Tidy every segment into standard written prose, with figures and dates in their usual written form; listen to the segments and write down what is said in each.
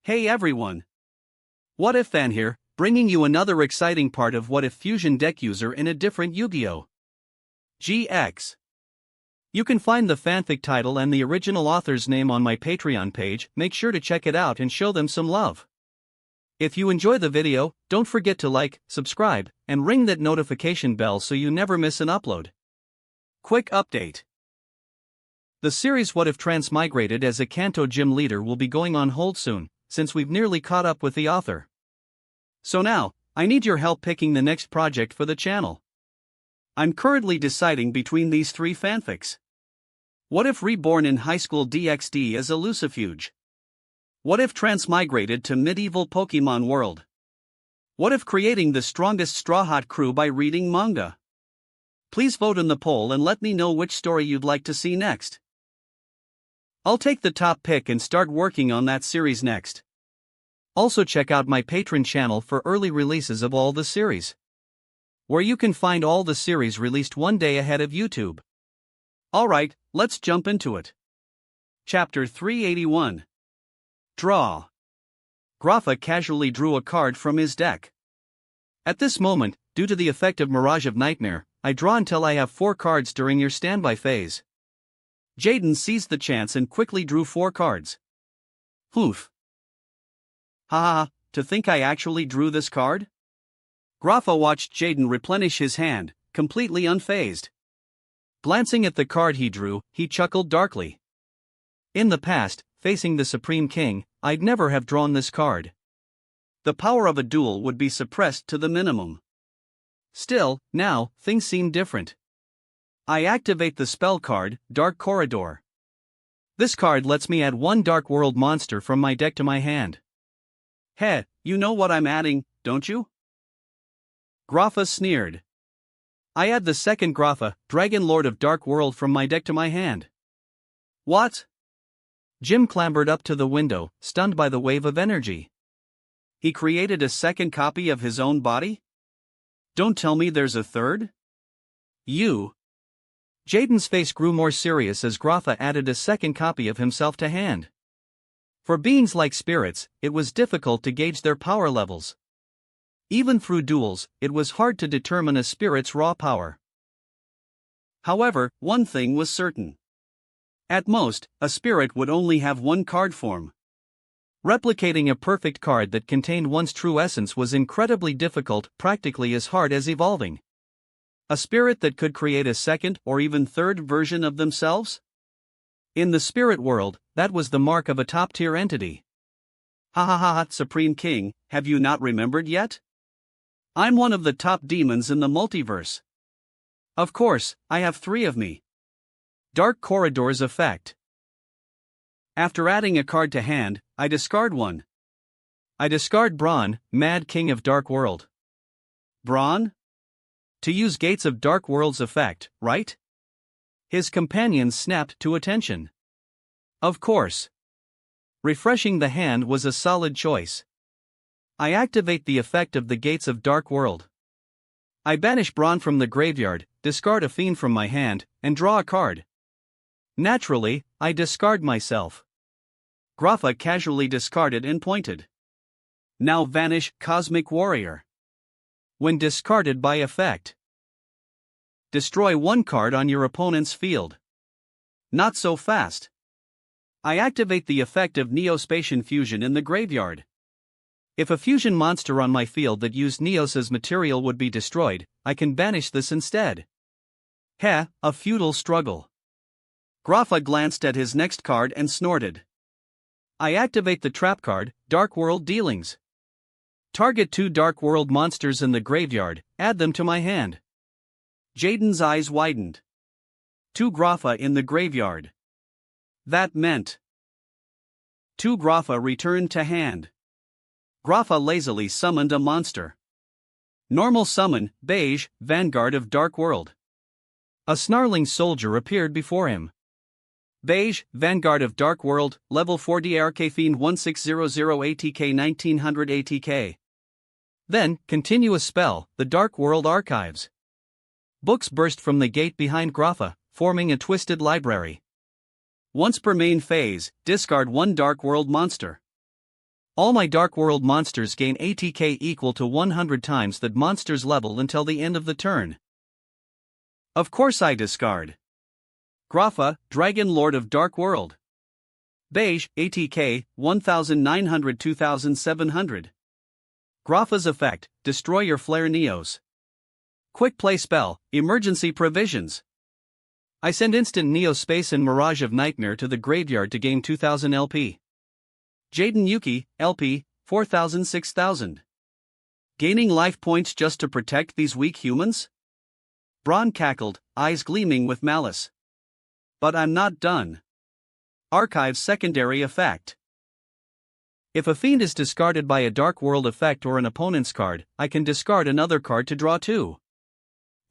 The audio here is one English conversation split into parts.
Hey everyone! What If Fan here, bringing you another exciting part of What If Fusion deck user in a different Yu-Gi-Oh! GX. You can find the fanfic title and the original author's name on my Patreon page. Make sure to check it out and show them some love. If you enjoy the video, don't forget to like, subscribe, and ring that notification bell so you never miss an upload. Quick update. The series What If Transmigrated as a Kanto gym leader will be going on hold soon, since we've nearly caught up with the author. So now, I need your help picking the next project for the channel. I'm currently deciding between these three fanfics. What if Reborn in Highschool DxD as a Lucifuge? What if Transmigrated to Medieval Pokemon World? What if creating the strongest Strawhat crew by reading manga? Please vote in the poll and let me know which story you'd like to see next. I'll take the top pick and start working on that series next. Also check out my Patreon channel for early releases of all the series, where you can find all the series released one day ahead of YouTube. Alright, let's jump into it. Chapter 381. Draw. Grapha casually drew a card from his deck. At this moment, due to the effect of Mirage of Nightmare, I draw until I have 4 cards during your standby phase. Jaden seized the chance and quickly drew 4 cards. Oof. Haha, to think I actually drew this card? Grapha watched Jaden replenish his hand, completely unfazed. Glancing at the card he drew, he chuckled darkly. In the past, facing the Supreme King, I'd never have drawn this card. The power of a duel would be suppressed to the minimum. Still, now, things seem different. I activate the spell card, Dark Corridor. This card lets me add 1 Dark World monster from my deck to my hand. Heh, you know what I'm adding, don't you? Grapha sneered. I add the second Grapha, Dragon Lord of Dark World from my deck to my hand. What? Jim clambered up to the window, stunned by the wave of energy. He created a second copy of his own body? Don't tell me there's a third? You. Jaden's face grew more serious as Grapha added a second copy of himself to hand. For beings like spirits, it was difficult to gauge their power levels. Even through duels, it was hard to determine a spirit's raw power. However, one thing was certain. At most, a spirit would only have 1 card form. Replicating a perfect card that contained one's true essence was incredibly difficult, practically as hard as evolving. A spirit that could create a second or even third version of themselves? In the spirit world, that was the mark of a top-tier entity. Supreme King, have you not remembered yet? I'm one of the top demons in the multiverse. Of course, I have 3 of me. Dark Corridor's effect. After adding a card to hand, I discard 1. I discard Braun, Mad King of Dark World. Braun? To use Gates of Dark World's effect, right? His companions snapped to attention. Of course. Refreshing the hand was a solid choice. I activate the effect of the Gates of Dark World. I banish Braun from the graveyard, discard a fiend from my hand, and draw a card. Naturally, I discard myself. Grapha casually discarded and pointed. Now vanish Cosmic Warrior. When discarded by effect, destroy 1 card on your opponent's field. Not so fast. I activate the effect of Neospatian Fusion in the graveyard. If a fusion monster on my field that used Neos as material would be destroyed, I can banish this instead. Heh, a futile struggle. Grapha glanced at his next card and snorted. I activate the trap card, Dark World Dealings. Target 2 Dark World monsters in the graveyard, add them to my hand. Jaden's eyes widened. 2 Grapha in the graveyard. That meant 2 Grapha returned to hand. Grapha lazily summoned a monster. Normal summon, Beige, Vanguard of Dark World. A snarling soldier appeared before him. Beige, Vanguard of Dark World, Level 4 DRK Fiend 1600 ATK 1900 ATK. Then, continuous spell, the Dark World Archives. Books burst from the gate behind Grapha, forming a twisted library. Once per main phase, discard 1 Dark World monster. All my Dark World monsters gain ATK equal to 100 times that monster's level until the end of the turn. Of course I discard. Grapha, Dragon Lord of Dark World. Beige, ATK, 1900 2700. Grapha's effect, destroy your Flare Neos. Quick play spell, emergency provisions. I send instant Neo Space and Mirage of Nightmare to the graveyard to gain 2000 LP. Jaden Yuki, LP, 4000 6000. Gaining life points just to protect these weak humans? Braun cackled, eyes gleaming with malice. But I'm not done. Archive's secondary effect. If a fiend is discarded by a Dark World effect or an opponent's card, I can discard another card to draw 2.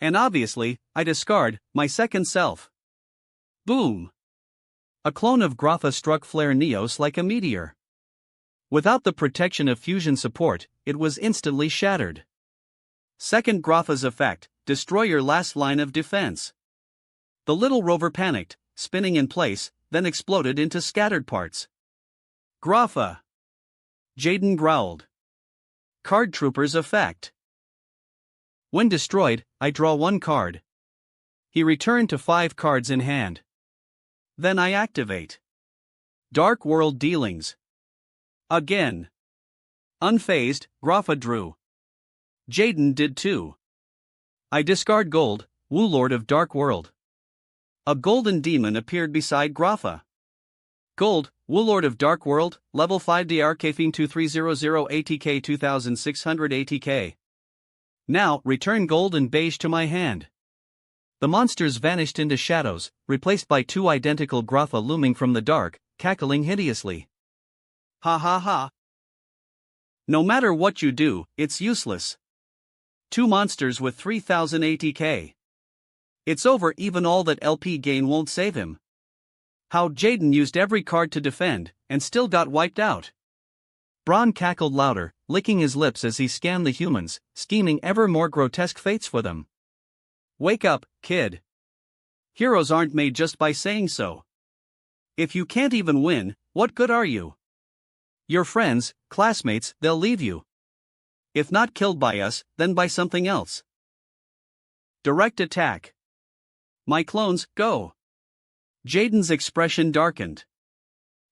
And obviously, I discard my second self. Boom! A clone of Grapha struck Flare Neos like a meteor. Without the protection of fusion support, it was instantly shattered. Second Grapha's effect, destroy your last line of defense. The little rover panicked, spinning in place, then exploded into scattered parts. Grapha! Jaden growled. Card Trooper's effect. When destroyed, I draw 1 card. He returned to 5 cards in hand. Then I activate. Dark World Dealings. Again. Unfazed, Grapha drew. Jaden did too. I discard gold, Wu Lord of Dark World. A golden demon appeared beside Grapha. Gold, Wu Lord of Dark World, level 5 DR Kfing 2300 ATK 2600 ATK. Now, return gold and beige to my hand. The monsters vanished into shadows, replaced by 2 identical Grapha looming from the dark, cackling hideously. Ha ha ha. No matter what you do, it's useless. 2 monsters with 3000 ATK. It's over, even all that LP gain won't save him. How Jaden used every card to defend, and still got wiped out. Braun cackled louder, licking his lips as he scanned the humans, scheming ever more grotesque fates for them. Wake up, kid. Heroes aren't made just by saying so. If you can't even win, what good are you? Your friends, classmates, they'll leave you. If not killed by us, then by something else. Direct attack. My clones, go. Jaden's expression darkened.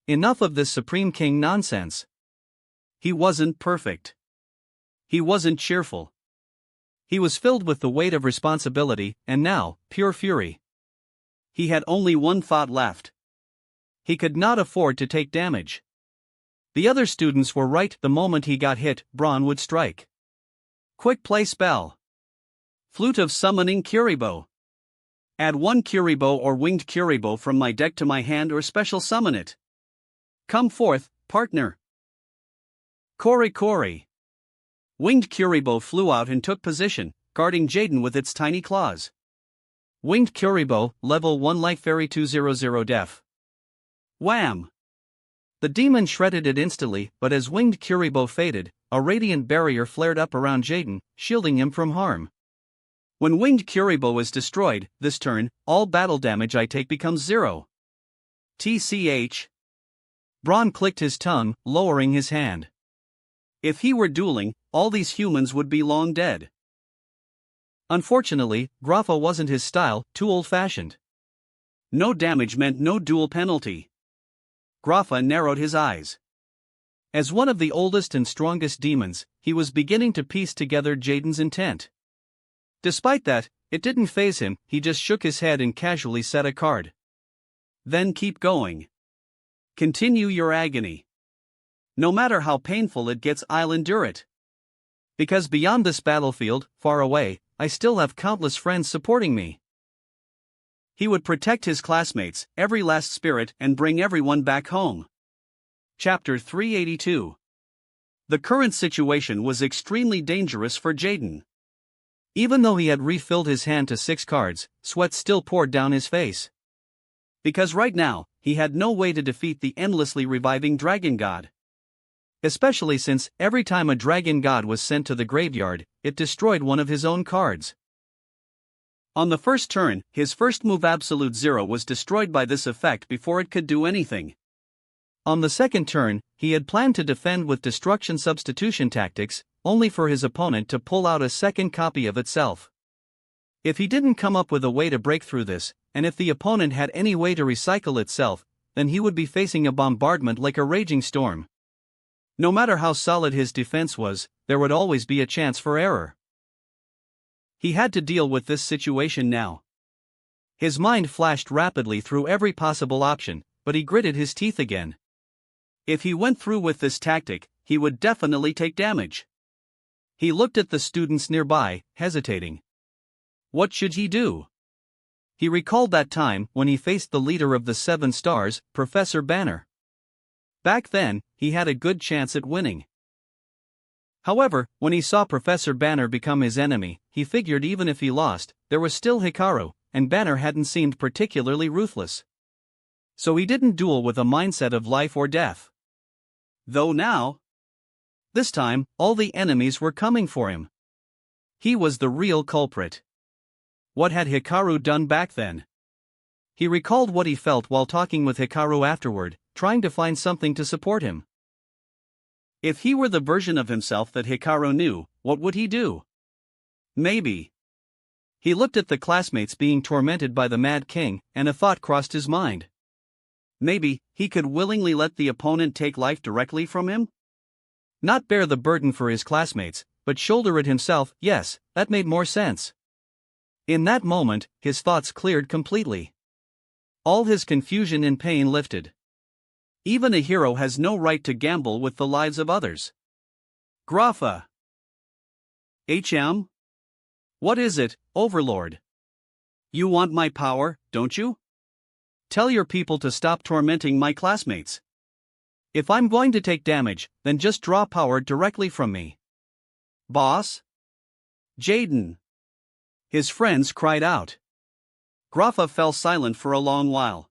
Enough of this Supreme King nonsense. He wasn't perfect. He wasn't cheerful. He was filled with the weight of responsibility, and now, pure fury. He had only one thought left. He could not afford to take damage. The other students were right. The moment he got hit, Braun would strike. Quick play spell. Flute of Summoning Kuribo. Add 1 Kuribo or Winged Kuribo from my deck to my hand or special summon it. Come forth, partner. Kori. Winged Kuribo flew out and took position, guarding Jaden with its tiny claws. Winged Kuribo, level 1 Life Fairy 200 def. Wham! The demon shredded it instantly, but as Winged Kuribo faded, a radiant barrier flared up around Jaden, shielding him from harm. When Winged Kuribo is destroyed, this turn, all battle damage I take becomes 0. TCH. Braun clicked his tongue, lowering his hand. If he were dueling, all these humans would be long dead. Unfortunately, Grapha wasn't his style, too old-fashioned. No damage meant no duel penalty. Grapha narrowed his eyes. As one of the oldest and strongest demons, he was beginning to piece together Jaden's intent. Despite that, it didn't faze him. He just shook his head and casually set a card. Then keep going. Continue your agony. No matter how painful it gets, I'll endure it. Because beyond this battlefield, far away, I still have countless friends supporting me. He would protect his classmates, every last spirit, and bring everyone back home. Chapter 382. The current situation was extremely dangerous for Jaden. Even though he had refilled his hand to 6 cards, sweat still poured down his face. Because right now, he had no way to defeat the endlessly reviving Dragon God. Especially since, every time a Dragon God was sent to the graveyard, it destroyed one of his own cards. On the first turn, his first move Absolute Zero was destroyed by this effect before it could do anything. On the second turn, he had planned to defend with destruction substitution tactics, only for his opponent to pull out a second copy of itself. If he didn't come up with a way to break through this, and if the opponent had any way to recycle itself, then he would be facing a bombardment like a raging storm. No matter how solid his defense was, there would always be a chance for error. He had to deal with this situation now. His mind flashed rapidly through every possible option, but he gritted his teeth again. If he went through with this tactic, he would definitely take damage. He looked at the students nearby, hesitating. What should he do? He recalled that time when he faced the leader of the 7 Stars, Professor Banner. Back then, he had a good chance at winning. However, when he saw Professor Banner become his enemy, he figured even if he lost, there was still Hikaru, and Banner hadn't seemed particularly ruthless. So he didn't duel with a mindset of life or death. Though now, this time, all the enemies were coming for him. He was the real culprit. What had Hikaru done back then? He recalled what he felt while talking with Hikaru afterward, trying to find something to support him. If he were the version of himself that Hikaru knew, what would he do? Maybe. He looked at the classmates being tormented by the Mad King, and a thought crossed his mind. Maybe he could willingly let the opponent take life directly from him? Not bear the burden for his classmates, but shoulder it himself. Yes, that made more sense. In that moment, his thoughts cleared completely. All his confusion and pain lifted. Even a hero has no right to gamble with the lives of others. Grapha. What is it, Overlord? You want my power, don't you? Tell your people to stop tormenting my classmates. If I'm going to take damage, then just draw power directly from me. Boss? Jaden. His friends cried out. Grapha fell silent for a long while.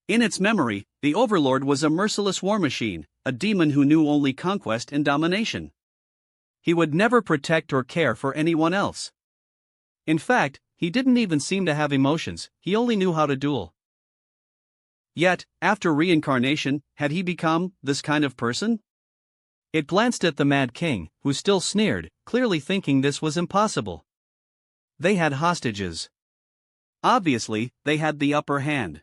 In its memory, the Overlord was a merciless war machine, a demon who knew only conquest and domination. He would never protect or care for anyone else. In fact, he didn't even seem to have emotions, he only knew how to duel. Yet, after reincarnation, had he become this kind of person? It glanced at the Mad King, who still sneered, clearly thinking this was impossible. They had hostages. Obviously, they had the upper hand.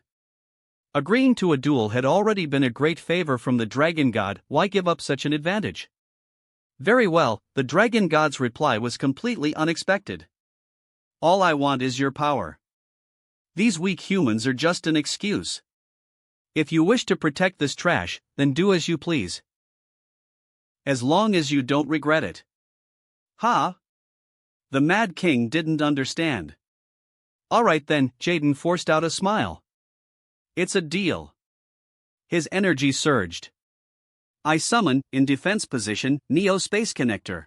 Agreeing to a duel had already been a great favor from the Dragon God. Why give up such an advantage? Very well, the Dragon God's reply was completely unexpected. All I want is your power. These weak humans are just an excuse. If you wish to protect this trash, then do as you please. As long as you don't regret it. Ha! The Mad King didn't understand. Alright then, Jaden forced out a smile. It's a deal. His energy surged. I summon, in defense position, Neo Space Connector.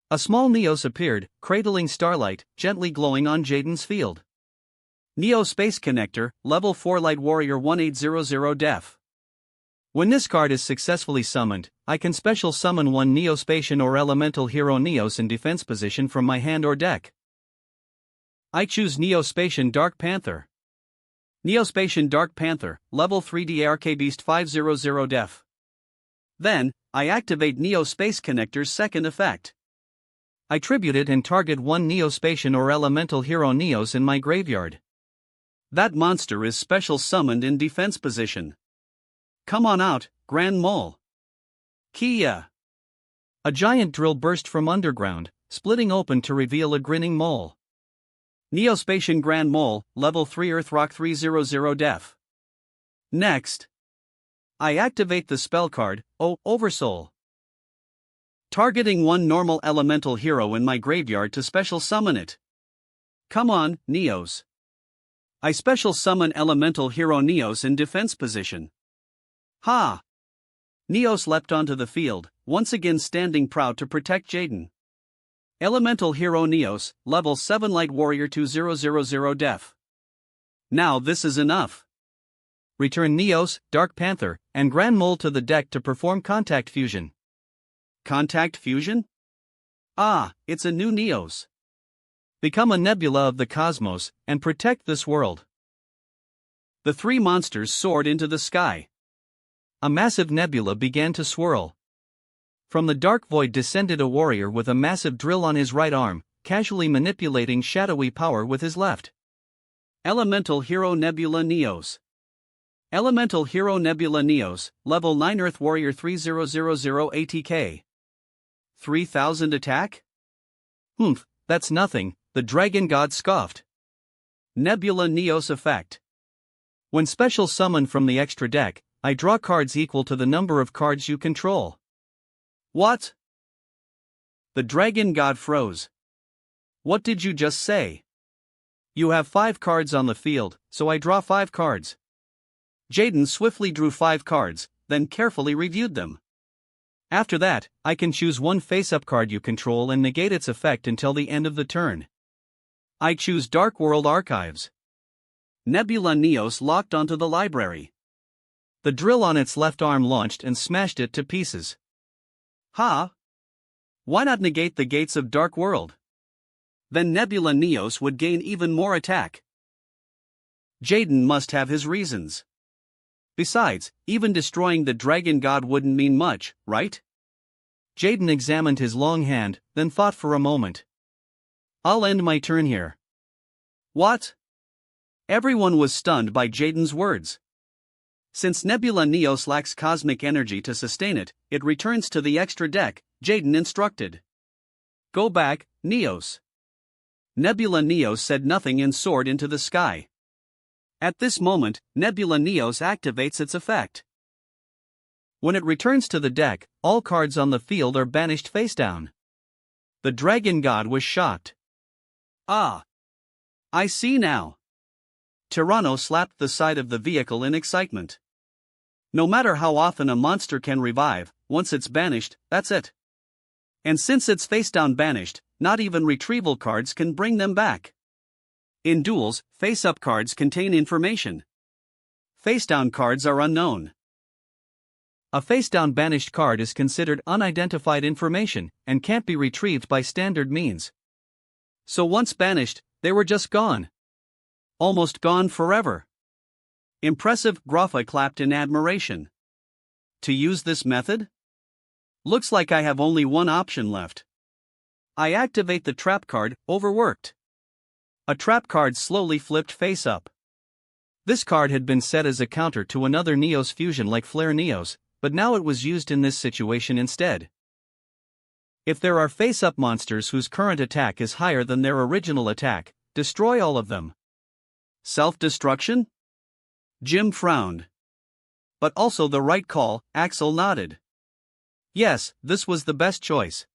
A small Neos appeared, cradling starlight, gently glowing on Jaden's field. Neo Space Connector, Level 4 Light Warrior 1800 Def. When this card is successfully summoned, I can special summon one Neospatian or Elemental Hero Neos in defense position from my hand or deck. I choose Neospatian Dark Panther. Neospatian Dark Panther, Level 3D ARK Beast 500 Def. Then, I activate Neo Space Connector's second effect. I tribute it and target one Neospatian or Elemental Hero Neos in my graveyard. That monster is special summoned in defense position. Come on out, Grand Mole. Kia. A giant drill burst from underground, splitting open to reveal a grinning mole. Neospatian Grand Mole, Level 3 Earth Rock 300 Def. Next, I activate the spell card, Oversoul. Targeting one normal elemental hero in my graveyard to special summon it. Come on, Neos. I special summon elemental hero Neos in defense position. Ha! Neos leapt onto the field, once again standing proud to protect Jaden. Elemental Hero Neos, Level 7 Light Warrior 2000 Def. Now this is enough. Return Neos, Dark Panther, and Grand Mole to the deck to perform Contact Fusion. Contact Fusion? Ah, it's a new Neos. Become a nebula of the cosmos, and protect this world. The three monsters soared into the sky. a massive nebula began to swirl. From the dark void descended a warrior with a massive drill on his right arm, casually manipulating shadowy power with his left. Elemental Hero Nebula Neos. Elemental Hero Nebula Neos, Level 9 Earth Warrior 3000 ATK. 3000 attack? Humph, that's nothing, the Dragon God scoffed. Nebula Neos Effect. When special summoned from the extra deck, I draw cards equal to the number of cards you control. What? The Dragon God froze. What did you just say? You have 5 cards on the field, so I draw 5 cards. Jaden swiftly drew 5 cards, then carefully reviewed them. After that, I can choose one face-up card you control and negate its effect until the end of the turn. I choose Dark World Archives. Nebula Neos locked onto the library. The drill on its left arm launched and smashed it to pieces. Ha! Why not negate the gates of Dark World? Then Nebula Neos would gain even more attack. Jaden must have his reasons. Besides, even destroying the Dragon God wouldn't mean much, right? Jaden examined his long hand, then thought for a moment. I'll end my turn here. What? Everyone was stunned by Jaden's words. Since Nebula Neos lacks cosmic energy to sustain it, it returns to the extra deck, Jaden instructed. Go back, Neos. Nebula Neos said nothing and soared into the sky. At this moment, Nebula Neos activates its effect. When it returns to the deck, all cards on the field are banished face down. The Dragon God was shocked. Ah! I see now. Tyranno slapped the side of the vehicle in excitement. No matter how often a monster can revive, once it's banished, that's it. And since it's face down banished, not even retrieval cards can bring them back. In duels, face-up cards contain information. Face-down cards are unknown. A face-down banished card is considered unidentified information and can't be retrieved by standard means. So once banished, they were just gone. Almost gone forever. Impressive, Grapha clapped in admiration. To use this method? Looks like I have only one option left. I activate the trap card, Overworked. A trap card slowly flipped face up. This card had been set as a counter to another Neos fusion like Flare Neos, but now it was used in this situation instead. If there are face-up monsters whose current attack is higher than their original attack, destroy all of them. Self-destruction? Jim frowned. But also the right call, Axel nodded. Yes, this was the best choice.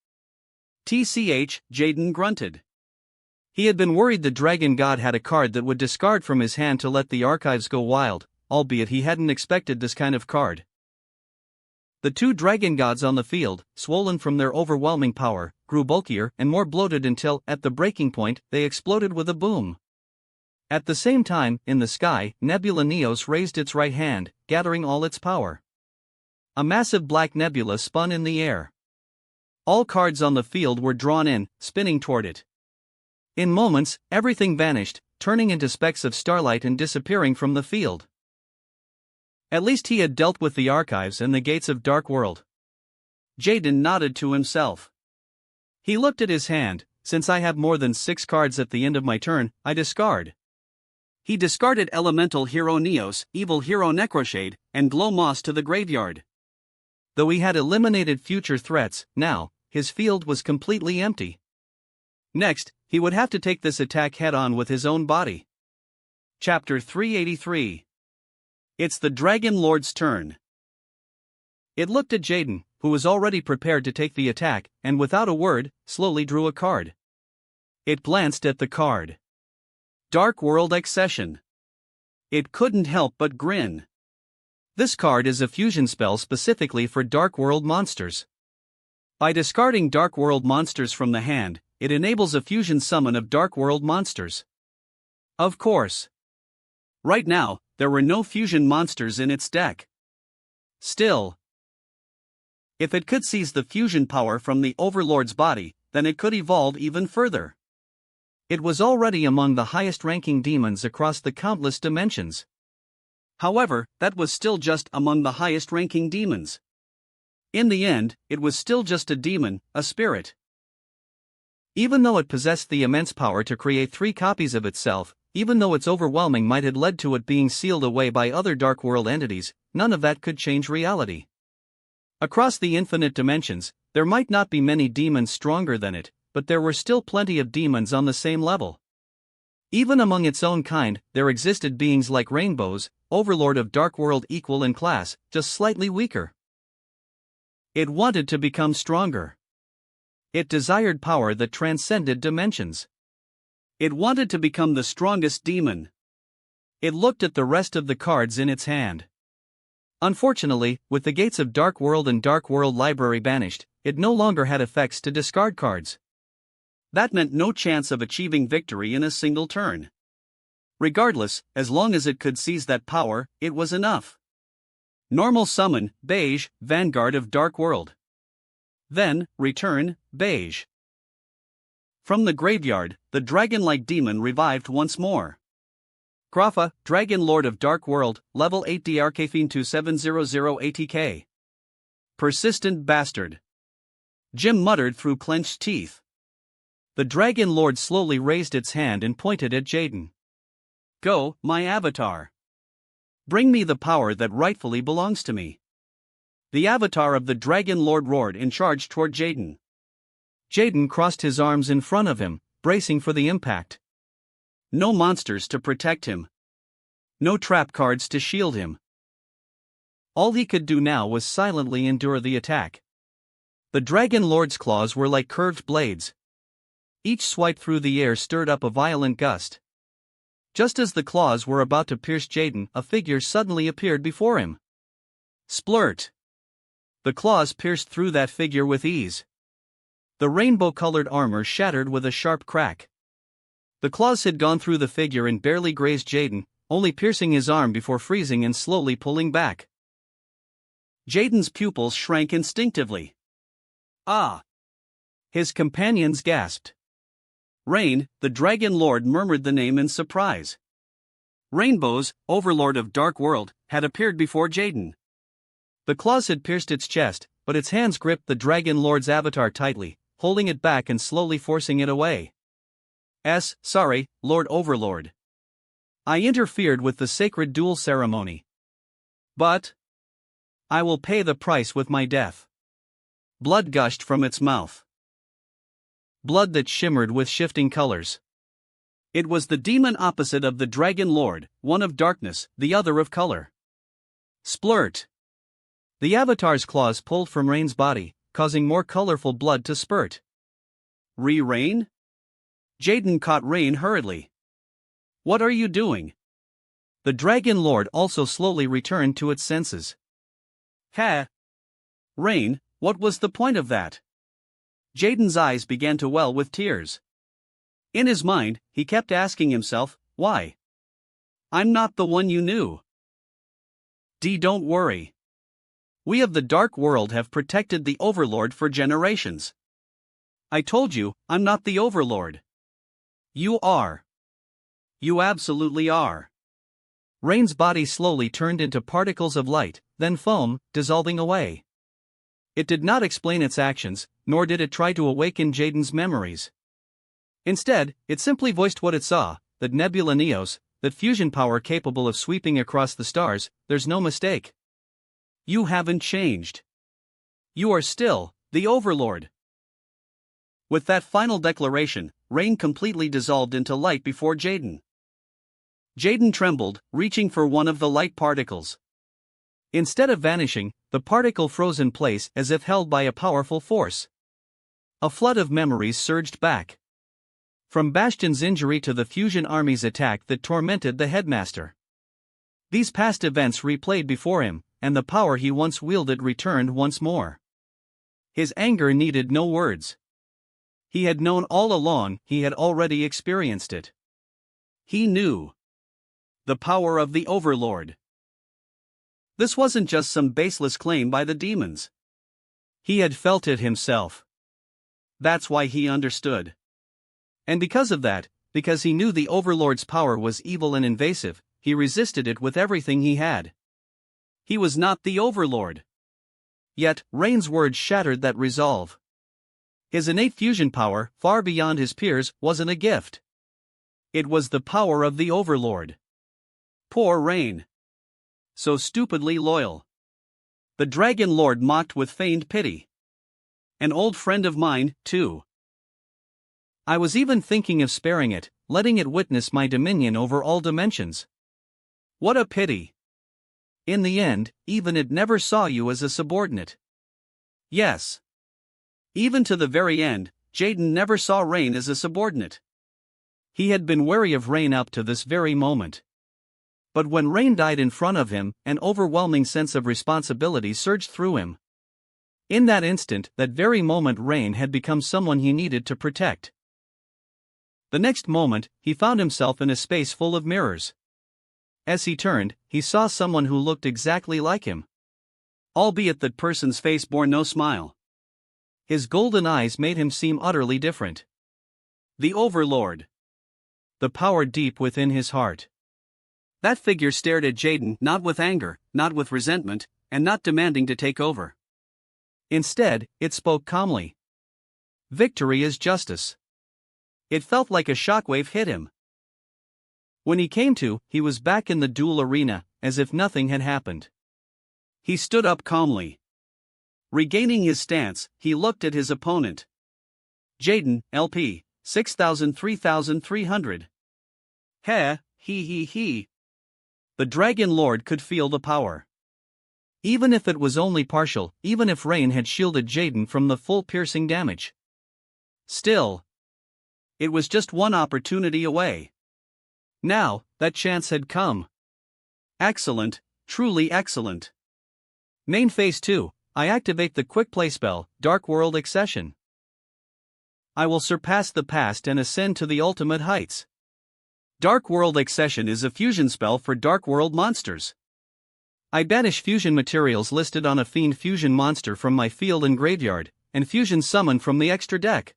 TCH, Jaden grunted. He had been worried the Dragon God had a card that would discard from his hand to let the archives go wild, albeit he hadn't expected this kind of card. The 2 Dragon Gods on the field, swollen from their overwhelming power, grew bulkier and more bloated until, at the breaking point, they exploded with a boom. At the same time, in the sky, Nebula Neos raised its right hand, gathering all its power. A massive black nebula spun in the air. All cards on the field were drawn in, spinning toward it. In moments, everything vanished, turning into specks of starlight and disappearing from the field. At least he had dealt with the archives and the gates of Dark World. Jaden nodded to himself. He looked at his hand. Since I have more than 6 cards at the end of my turn, I discard. He discarded Elemental Hero Neos, Evil Hero Necroshade, and Glow Moss to the graveyard. Though he had eliminated future threats, now, his field was completely empty. Next, he would have to take this attack head-on with his own body. Chapter 383. It's the Dragon Lord's turn. It looked at Jaden, who was already prepared to take the attack, and without a word, slowly drew a card. It glanced at the card. Dark World Accession. It couldn't help but grin. This card is a fusion spell specifically for Dark World monsters. By discarding Dark World monsters from the hand, it enables a fusion summon of Dark World monsters. Of course. Right now, there were no fusion monsters in its deck. Still, if it could seize the fusion power from the Overlord's body, then it could evolve even further. It was already among the highest-ranking demons across the countless dimensions. However, that was still just among the highest-ranking demons. In the end, it was still just a demon, a spirit. Even though it possessed the immense power to create 3 copies of itself, even though its overwhelming might had led to it being sealed away by other Dark World entities, none of that could change reality. Across the infinite dimensions, there might not be many demons stronger than it, but there were still plenty of demons on the same level. Even among its own kind, there existed beings like Rainbows, overlord of Dark World equal in class, just slightly weaker. It wanted to become stronger. It desired power that transcended dimensions. It wanted to become the strongest demon. It looked at the rest of the cards in its hand. Unfortunately, with the gates of Dark World and Dark World Library banished, it no longer had effects to discard cards. That meant no chance of achieving victory in a single turn. Regardless, as long as it could seize that power, it was enough. Normal summon, beige, Vanguard of Dark World. Then, return, beige. From the graveyard, the dragon-like demon revived once more. Grafa, Dragon Lord of Dark World, level 8 DRKFIN 2700 ATK. Persistent bastard. Jim muttered through clenched teeth. The Dragon Lord slowly raised its hand and pointed at Jaden. Go, my avatar. Bring me the power that rightfully belongs to me. The avatar of the Dragon Lord roared and charged toward Jaden. Jaden crossed his arms in front of him, bracing for the impact. No monsters to protect him. No trap cards to shield him. All he could do now was silently endure the attack. The Dragon Lord's claws were like curved blades. Each swipe through the air stirred up a violent gust. Just as the claws were about to pierce Jaden, a figure suddenly appeared before him. Splurt! The claws pierced through that figure with ease. The rainbow-colored armor shattered with a sharp crack. The claws had gone through the figure and barely grazed Jaden, only piercing his arm before freezing and slowly pulling back. Jaden's pupils shrank instinctively. Ah! His companions gasped. Rain, the Dragon Lord murmured the name in surprise. Rainbows, Overlord of Dark World, had appeared before Jaden. The claws had pierced its chest, but its hands gripped the Dragon Lord's avatar tightly, holding it back and slowly forcing it away. Sorry, Lord Overlord. I interfered with the sacred duel ceremony. But I will pay the price with my death. Blood gushed from its mouth. Blood that shimmered with shifting colors. It was the demon opposite of the Dragon Lord, one of darkness, the other of color. Splurt! The avatar's claws pulled from Rain's body, causing more colorful blood to spurt. Rain? Jaden caught Rain hurriedly. What are you doing? The Dragon Lord also slowly returned to its senses. Rain, what was the point of that? Jaden's eyes began to well with tears. In his mind, he kept asking himself, why? I'm not the one you knew. Don't worry. We of the Dark World have protected the Overlord for generations. I told you, I'm not the Overlord. You are. You absolutely are. Rain's body slowly turned into particles of light, then foam, dissolving away. It did not explain its actions, nor did it try to awaken Jaden's memories. Instead, it simply voiced what it saw, that Nebula Neos, that fusion power capable of sweeping across the stars, there's no mistake. You haven't changed. You are still the Overlord. With that final declaration, Rain completely dissolved into light before Jaden. Jaden trembled, reaching for one of the light particles. Instead of vanishing, the particle froze in place as if held by a powerful force. A flood of memories surged back. From Bastion's injury to the Fusion Army's attack that tormented the headmaster. These past events replayed before him, and the power he once wielded returned once more. His anger needed no words. He had known all along, he had already experienced it. He knew. The power of the Overlord. This wasn't just some baseless claim by the demons. He had felt it himself. That's why he understood. And because of that, because he knew the Overlord's power was evil and invasive, he resisted it with everything he had. He was not the Overlord. Yet, Rain's words shattered that resolve. His innate fusion power, far beyond his peers, wasn't a gift. It was the power of the Overlord. Poor Rain. So stupidly loyal. The Dragon Lord mocked with feigned pity. An old friend of mine, too. I was even thinking of sparing it, letting it witness my dominion over all dimensions. What a pity. In the end, even it never saw you as a subordinate. Yes. Even to the very end, Jaden never saw Rain as a subordinate. He had been wary of Rain up to this very moment. But when Rain died in front of him, an overwhelming sense of responsibility surged through him. In that instant, that very moment, Rain had become someone he needed to protect. The next moment, he found himself in a space full of mirrors. As he turned, he saw someone who looked exactly like him. Albeit that person's face bore no smile. His golden eyes made him seem utterly different. The Overlord. The power deep within his heart. That figure stared at Jaden, not with anger, not with resentment, and not demanding to take over. Instead, it spoke calmly. Victory is justice. It felt like a shockwave hit him. When he came to, he was back in the duel arena, as if nothing had happened. He stood up calmly. Regaining his stance, he looked at his opponent. Jaden, LP, 3,300. He. The Dragon Lord could feel the power. Even if it was only partial, even if Rain had shielded Jaden from the full piercing damage. Still, it was just one opportunity away. Now, that chance had come. Excellent, truly excellent. Main phase 2, I activate the quick play spell, Dark World Accession. I will surpass the past and ascend to the ultimate heights. Dark World Accession is a fusion spell for Dark World monsters. I banish fusion materials listed on a Fiend fusion monster from my field and graveyard, and fusion summon from the extra deck.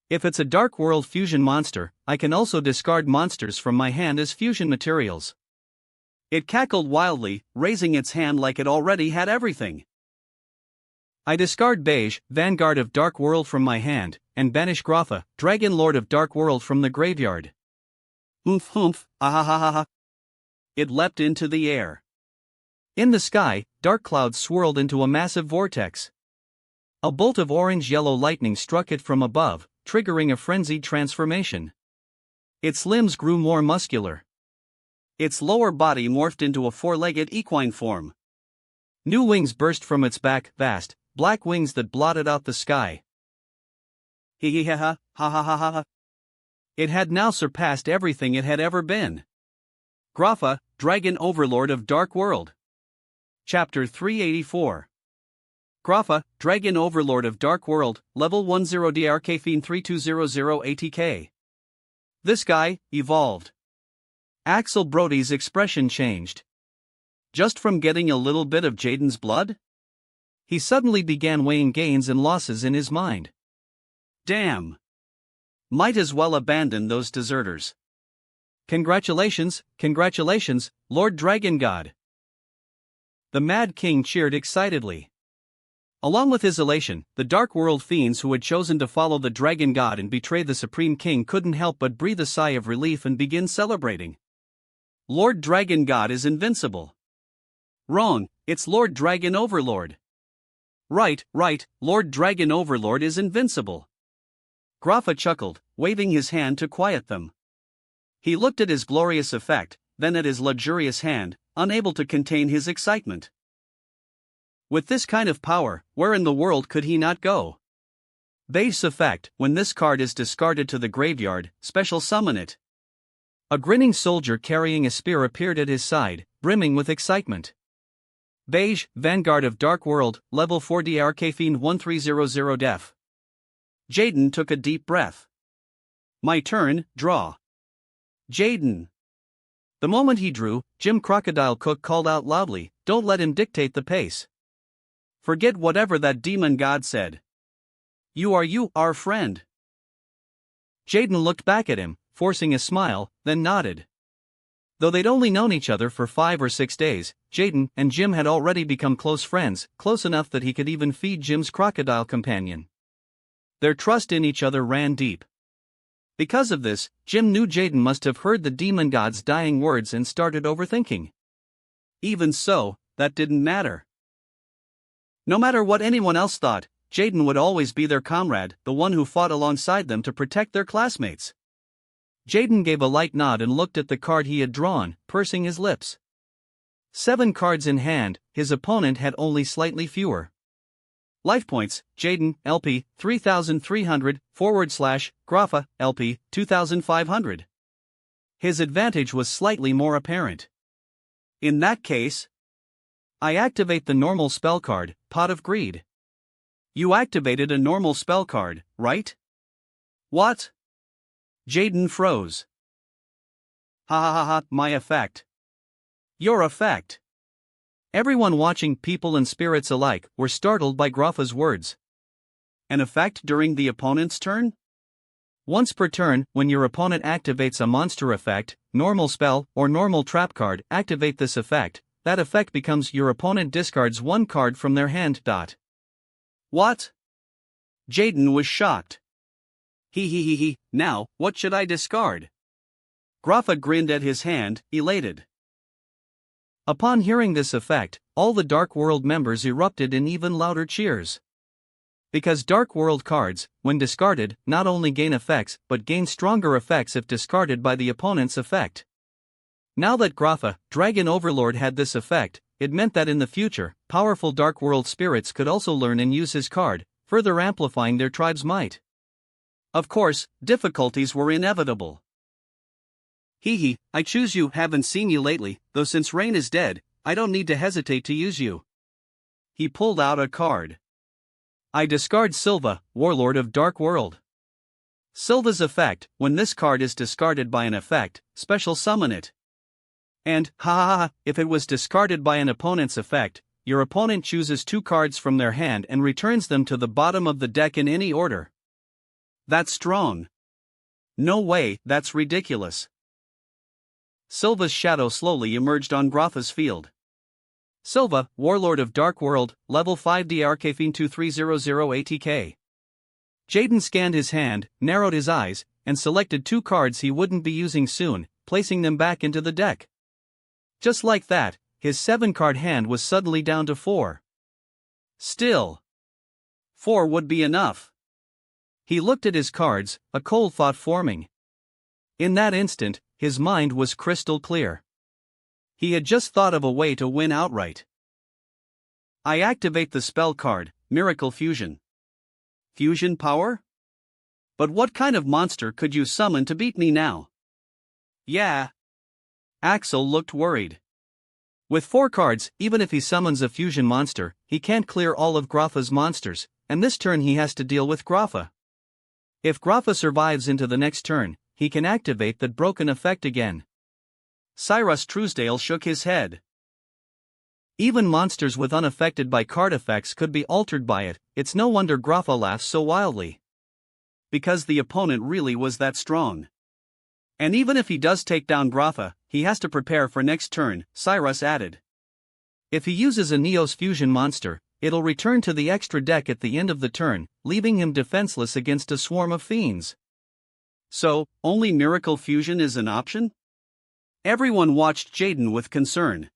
If it's a Dark World fusion monster, I can also discard monsters from my hand as fusion materials. It cackled wildly, raising its hand like it already had everything. I discard Beige, Vanguard of Dark World from my hand, and banish Grapha, Dragon Lord of Dark World from the graveyard. Oomph, ahahaha. It leapt into the air. In the sky, dark clouds swirled into a massive vortex. A bolt of orange-yellow lightning struck it from above, triggering a frenzied transformation. Its limbs grew more muscular. Its lower body morphed into a four-legged equine form. New wings burst from its back, vast, black wings that blotted out the sky. Ha ha ha ha. It had now surpassed everything it had ever been. Grapha, Dragon Overlord of Dark World. Chapter 384. Grapha, Dragon Overlord of Dark World, Level 10 DRK Fiend 3200 ATK. This guy, evolved. Axel Brody's expression changed. Just from getting a little bit of Jaden's blood? He suddenly began weighing gains and losses in his mind. Damn. Might as well abandon those deserters. Congratulations, Lord Dragon God. The Mad King cheered excitedly. Along with his elation, the Dark World fiends who had chosen to follow the Dragon God and betray the Supreme King couldn't help but breathe a sigh of relief and begin celebrating. Lord Dragon God is invincible. Wrong, it's Lord Dragon Overlord. Right, Lord Dragon Overlord is invincible. Grapha chuckled, waving his hand to quiet them. He looked at his glorious effect, then at his luxurious hand, unable to contain his excitement. With this kind of power, where in the world could he not go? Base effect, when this card is discarded to the graveyard, special summon it. A grinning soldier carrying a spear appeared at his side, brimming with excitement. Beige, Vanguard of Dark World, Level 4 DRK Fiend 1300 Def. Jaden took a deep breath. My turn, draw. Jaden. The moment he drew, Jim Crocodile Cook called out loudly, don't let him dictate the pace. Forget whatever that demon god said. You are our friend. Jaden looked back at him, forcing a smile, then nodded. Though they'd only known each other for 5 or 6 days, Jaden and Jim had already become close friends, close enough that he could even feed Jim's crocodile companion. Their trust in each other ran deep. Because of this, Jim knew Jaden must have heard the demon god's dying words and started overthinking. Even so, that didn't matter. No matter what anyone else thought, Jaden would always be their comrade, the one who fought alongside them to protect their classmates. Jaden gave a light nod and looked at the card he had drawn, pursing his lips. 7 cards in hand, his opponent had only slightly fewer. Life points, Jaden, LP, 3,300, / Grapha, LP, 2,500. His advantage was slightly more apparent. In that case, I activate the normal spell card, Pot of Greed. You activated a normal spell card, right? What? Jaden froze. Ha ha ha ha, my effect. Your effect. Everyone watching, people and spirits alike, were startled by Grapha's words. An effect during the opponent's turn? Once per turn, when your opponent activates a monster effect, normal spell, or normal trap card, activate this effect. That effect becomes your opponent discards 1 card from their hand. What? Jaden was shocked. He. Now, what should I discard? Grapha grinned at his hand, elated. Upon hearing this effect, all the Dark World members erupted in even louder cheers. Because Dark World cards, when discarded, not only gain effects but gain stronger effects if discarded by the opponent's effect. Now that Grapha, Dragon Overlord, had this effect, it meant that in the future, powerful Dark World spirits could also learn and use his card, further amplifying their tribe's might. Of course, difficulties were inevitable. I choose you. Haven't seen you lately, though since Rain is dead, I don't need to hesitate to use you. He pulled out a card. I discard Silva, Warlord of Dark World. Silva's effect, when this card is discarded by an effect, special summon it. And, if it was discarded by an opponent's effect, your opponent chooses 2 cards from their hand and returns them to the bottom of the deck in any order. That's strong. No way, that's ridiculous. Silva's shadow slowly emerged on Grapha's field. Silva, Warlord of Dark World, level 5 Drkfine 2300 ATK. Jaden scanned his hand, narrowed his eyes, and selected 2 cards he wouldn't be using soon, placing them back into the deck. Just like that, his 7-card hand was suddenly down to 4. Still, 4 would be enough. He looked at his cards, a cold thought forming. In that instant, his mind was crystal clear. He had just thought of a way to win outright. I activate the spell card, Miracle Fusion. Fusion power? But what kind of monster could you summon to beat me now? Yeah. Axel looked worried. With 4 cards, even if he summons a fusion monster, he can't clear all of Grapha's monsters, and this turn he has to deal with Grapha. If Grapha survives into the next turn, he can activate that broken effect again. Cyrus Truesdale shook his head. Even monsters with unaffected by card effects could be altered by it. It's no wonder Grapha laughs so wildly. Because the opponent really was that strong. And even if he does take down Grapha, he has to prepare for next turn, Cyrus added. If he uses a Neos fusion monster, it'll return to the extra deck at the end of the turn, leaving him defenseless against a swarm of fiends. So, only Miracle Fusion is an option? Everyone watched Jaden with concern.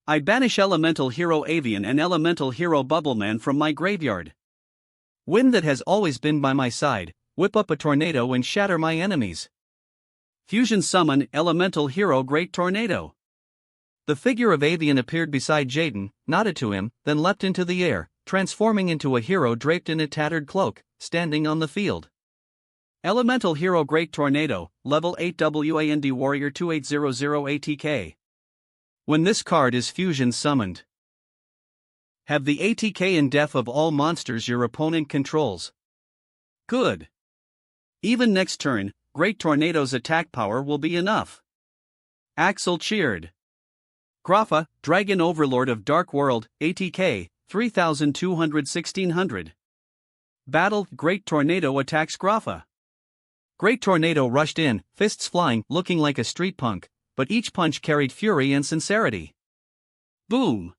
I banish Elemental Hero Avian and Elemental Hero Bubbleman from my graveyard. Wind that has always been by my side, whip up a tornado and shatter my enemies. Fusion summon Elemental Hero Great Tornado. The figure of Avian appeared beside Jaden, nodded to him, then leapt into the air, transforming into a hero draped in a tattered cloak, standing on the field. Elemental Hero Great Tornado, level 8 WAND Warrior 2800 ATK. When this card is fusion summoned, have the ATK and def of all monsters your opponent controls. Good. Even next turn, Great Tornado's attack power will be enough. Axel cheered. Grapha, Dragon Overlord of Dark World, ATK, 3200-1600. Battle, Great Tornado attacks Grapha. Great Tornado rushed in, fists flying, looking like a street punk, but each punch carried fury and sincerity. Boom!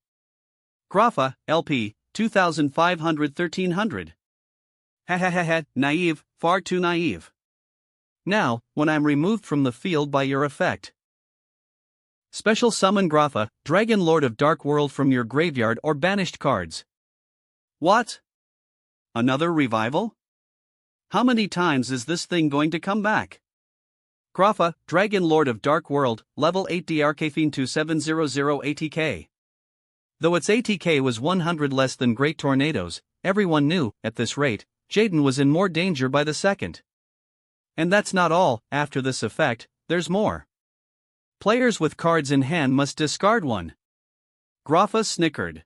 Grapha, LP, 2500-1300. Ha ha ha ha, naive, far too naive. Now, when I'm removed from the field by your effect. Special summon Grapha, Dragon Lord of Dark World from your graveyard or banished cards. What? Another revival? How many times is this thing going to come back? Grapha, Dragon Lord of Dark World, level 8 DRKFIN 2700 ATK. Though its ATK was 100 less than Great Tornadoes, everyone knew, at this rate, Jaden was in more danger by the second. And that's not all. After this effect, there's more. Players with cards in hand must discard one. Grapha snickered.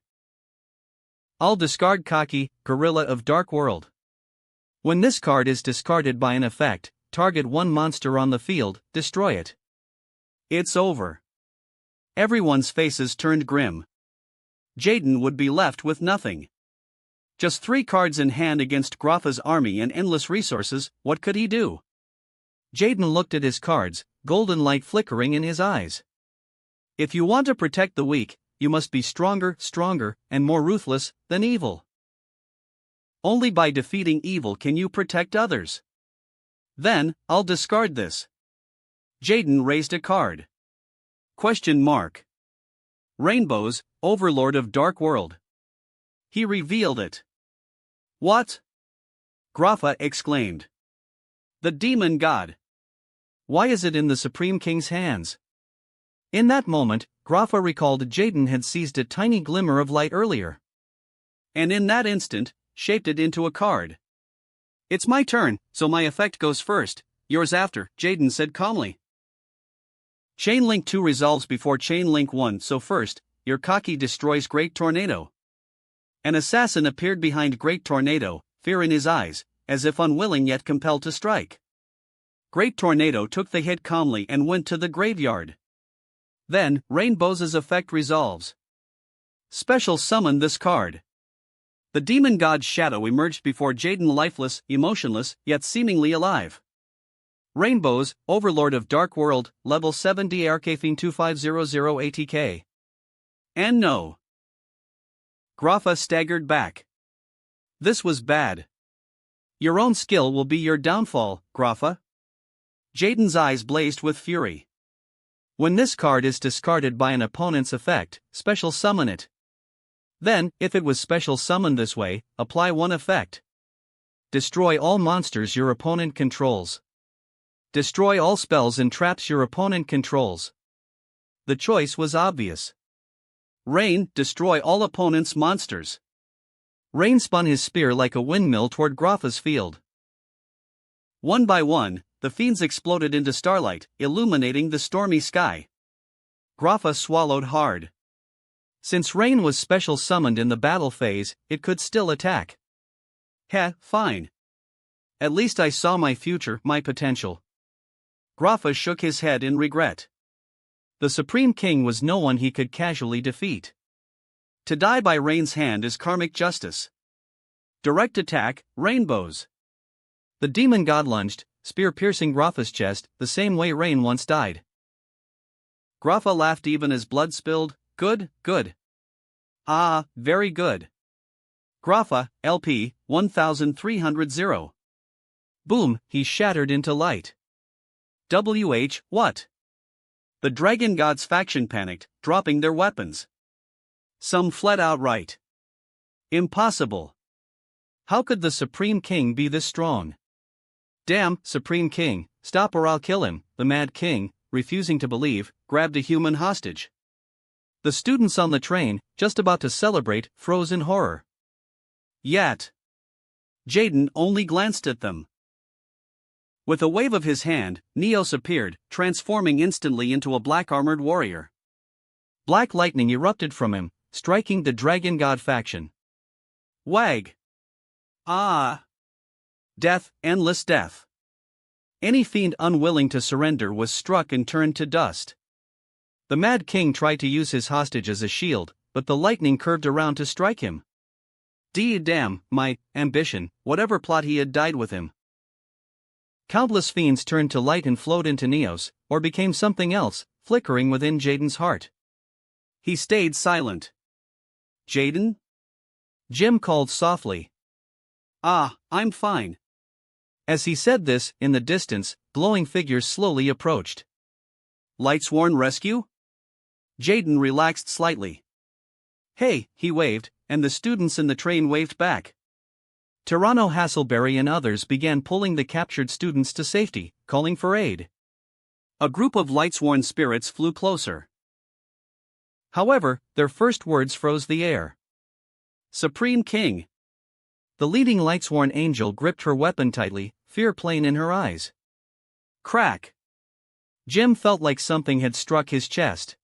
I'll discard Kaki, Gorilla of Dark World. When this card is discarded by an effect, target one monster on the field, destroy it. It's over. Everyone's faces turned grim. Jaden would be left with nothing. Just 3 cards in hand against Grapha's army and endless resources. What could he do? Jaden looked at his cards, golden light flickering in his eyes. If you want to protect the weak, you must be stronger, and more ruthless than evil. Only by defeating evil can you protect others. Then, I'll discard this. Jaden raised a card. Question mark. Rainbows, Overlord of Dark World. He revealed it. What? Grapha exclaimed. The demon god. Why is it in the Supreme King's hands? In that moment, Grapha recalled Jaden had seized a tiny glimmer of light earlier. And in that instant, shaped it into a card. It's my turn, so my effect goes first, yours after, Jaden said calmly. Chain Link 2 resolves before Chain Link 1, so first, your Kaki destroys Great Tornado. An assassin appeared behind Great Tornado, fear in his eyes, as if unwilling yet compelled to strike. Great Tornado took the hit calmly and went to the graveyard. Then, Rainbow's effect resolves. Special summon this card. The demon god's shadow emerged before Jaden, lifeless, emotionless, yet seemingly alive. Rainbows, Overlord of Dark World, level 7 DRKFIN 2500 ATK. And no. Grapha staggered back. This was bad. Your own skill will be your downfall, Grapha. Jaden's eyes blazed with fury. When this card is discarded by an opponent's effect, special summon it. Then, if it was special summoned this way, apply one effect. Destroy all monsters your opponent controls. Destroy all spells and traps your opponent controls. The choice was obvious. Rain, destroy all opponent's monsters. Rain spun his spear like a windmill toward Grapha's field. One by one, the fiends exploded into starlight, illuminating the stormy sky. Grapha swallowed hard. Since Rain was special summoned in the battle phase, it could still attack. Heh, fine. At least I saw my future, my potential. Grapha shook his head in regret. The Supreme King was no one he could casually defeat. To die by Rain's hand is karmic justice. Direct attack, Rainbows. The demon god lunged, spear piercing Grapha's chest, the same way Rain once died. Grapha laughed even as blood spilled. Good, good. Ah, very good. Grapha, LP, 1300. Boom, he shattered into light. What? The dragon gods faction panicked, dropping their weapons. Some fled outright. Impossible. How could the Supreme King be this strong? Damn, Supreme King, stop or I'll kill him, the Mad King, refusing to believe, grabbed a human hostage. The students on the train, just about to celebrate, froze in horror. Yet, Jaden only glanced at them. With a wave of his hand, Neos appeared, transforming instantly into a black-armored warrior. Black lightning erupted from him, striking the Dragon God faction. Wag! Ah! Death, endless death. Any fiend unwilling to surrender was struck and turned to dust. The Mad King tried to use his hostage as a shield, but the lightning curved around to strike him. Damn, my ambition, whatever plot he had died with him. Countless fiends turned to light and flowed into Neos, or became something else, flickering within Jaden's heart. He stayed silent. "Jaden?" Jim called softly. "Ah, I'm fine." As he said this, in the distance, glowing figures slowly approached. "Lightsworn Rescue?" Jaden relaxed slightly. "Hey," he waved, and the students in the train waved back. Tyranno Hasselberry and others began pulling the captured students to safety, calling for aid. A group of Lightsworn spirits flew closer. However, their first words froze the air. "Supreme King." The leading Lightsworn angel gripped her weapon tightly, fear plain in her eyes. Crack! Jim felt like something had struck his chest.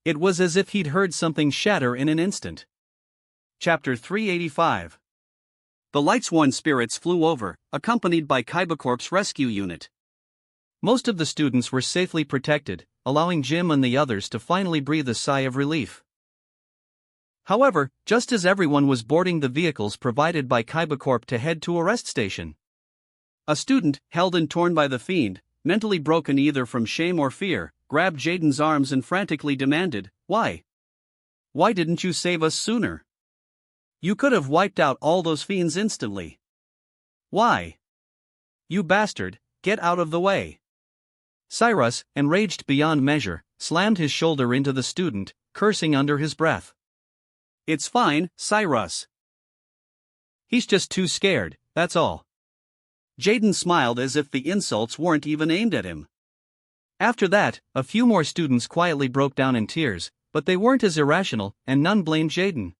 It was as if he'd heard something shatter in an instant. Chapter 385. The Lightsworn spirits flew over, accompanied by Kaibacorp's rescue unit. Most of the students were safely protected, allowing Jim and the others to finally breathe a sigh of relief. However, just as everyone was boarding the vehicles provided by Kaibacorp to head to a rest station, a student, held and torn by the fiend, mentally broken either from shame or fear, grabbed Jaden's arms and frantically demanded, "Why? Why didn't you save us sooner? You could have wiped out all those fiends instantly. Why? You bastard, get out of the way." Cyrus, enraged beyond measure, slammed his shoulder into the student, cursing under his breath. "It's fine, Cyrus. He's just too scared, that's all." Jaden smiled as if the insults weren't even aimed at him. After that, a few more students quietly broke down in tears, but they weren't as irrational, and none blamed Jaden.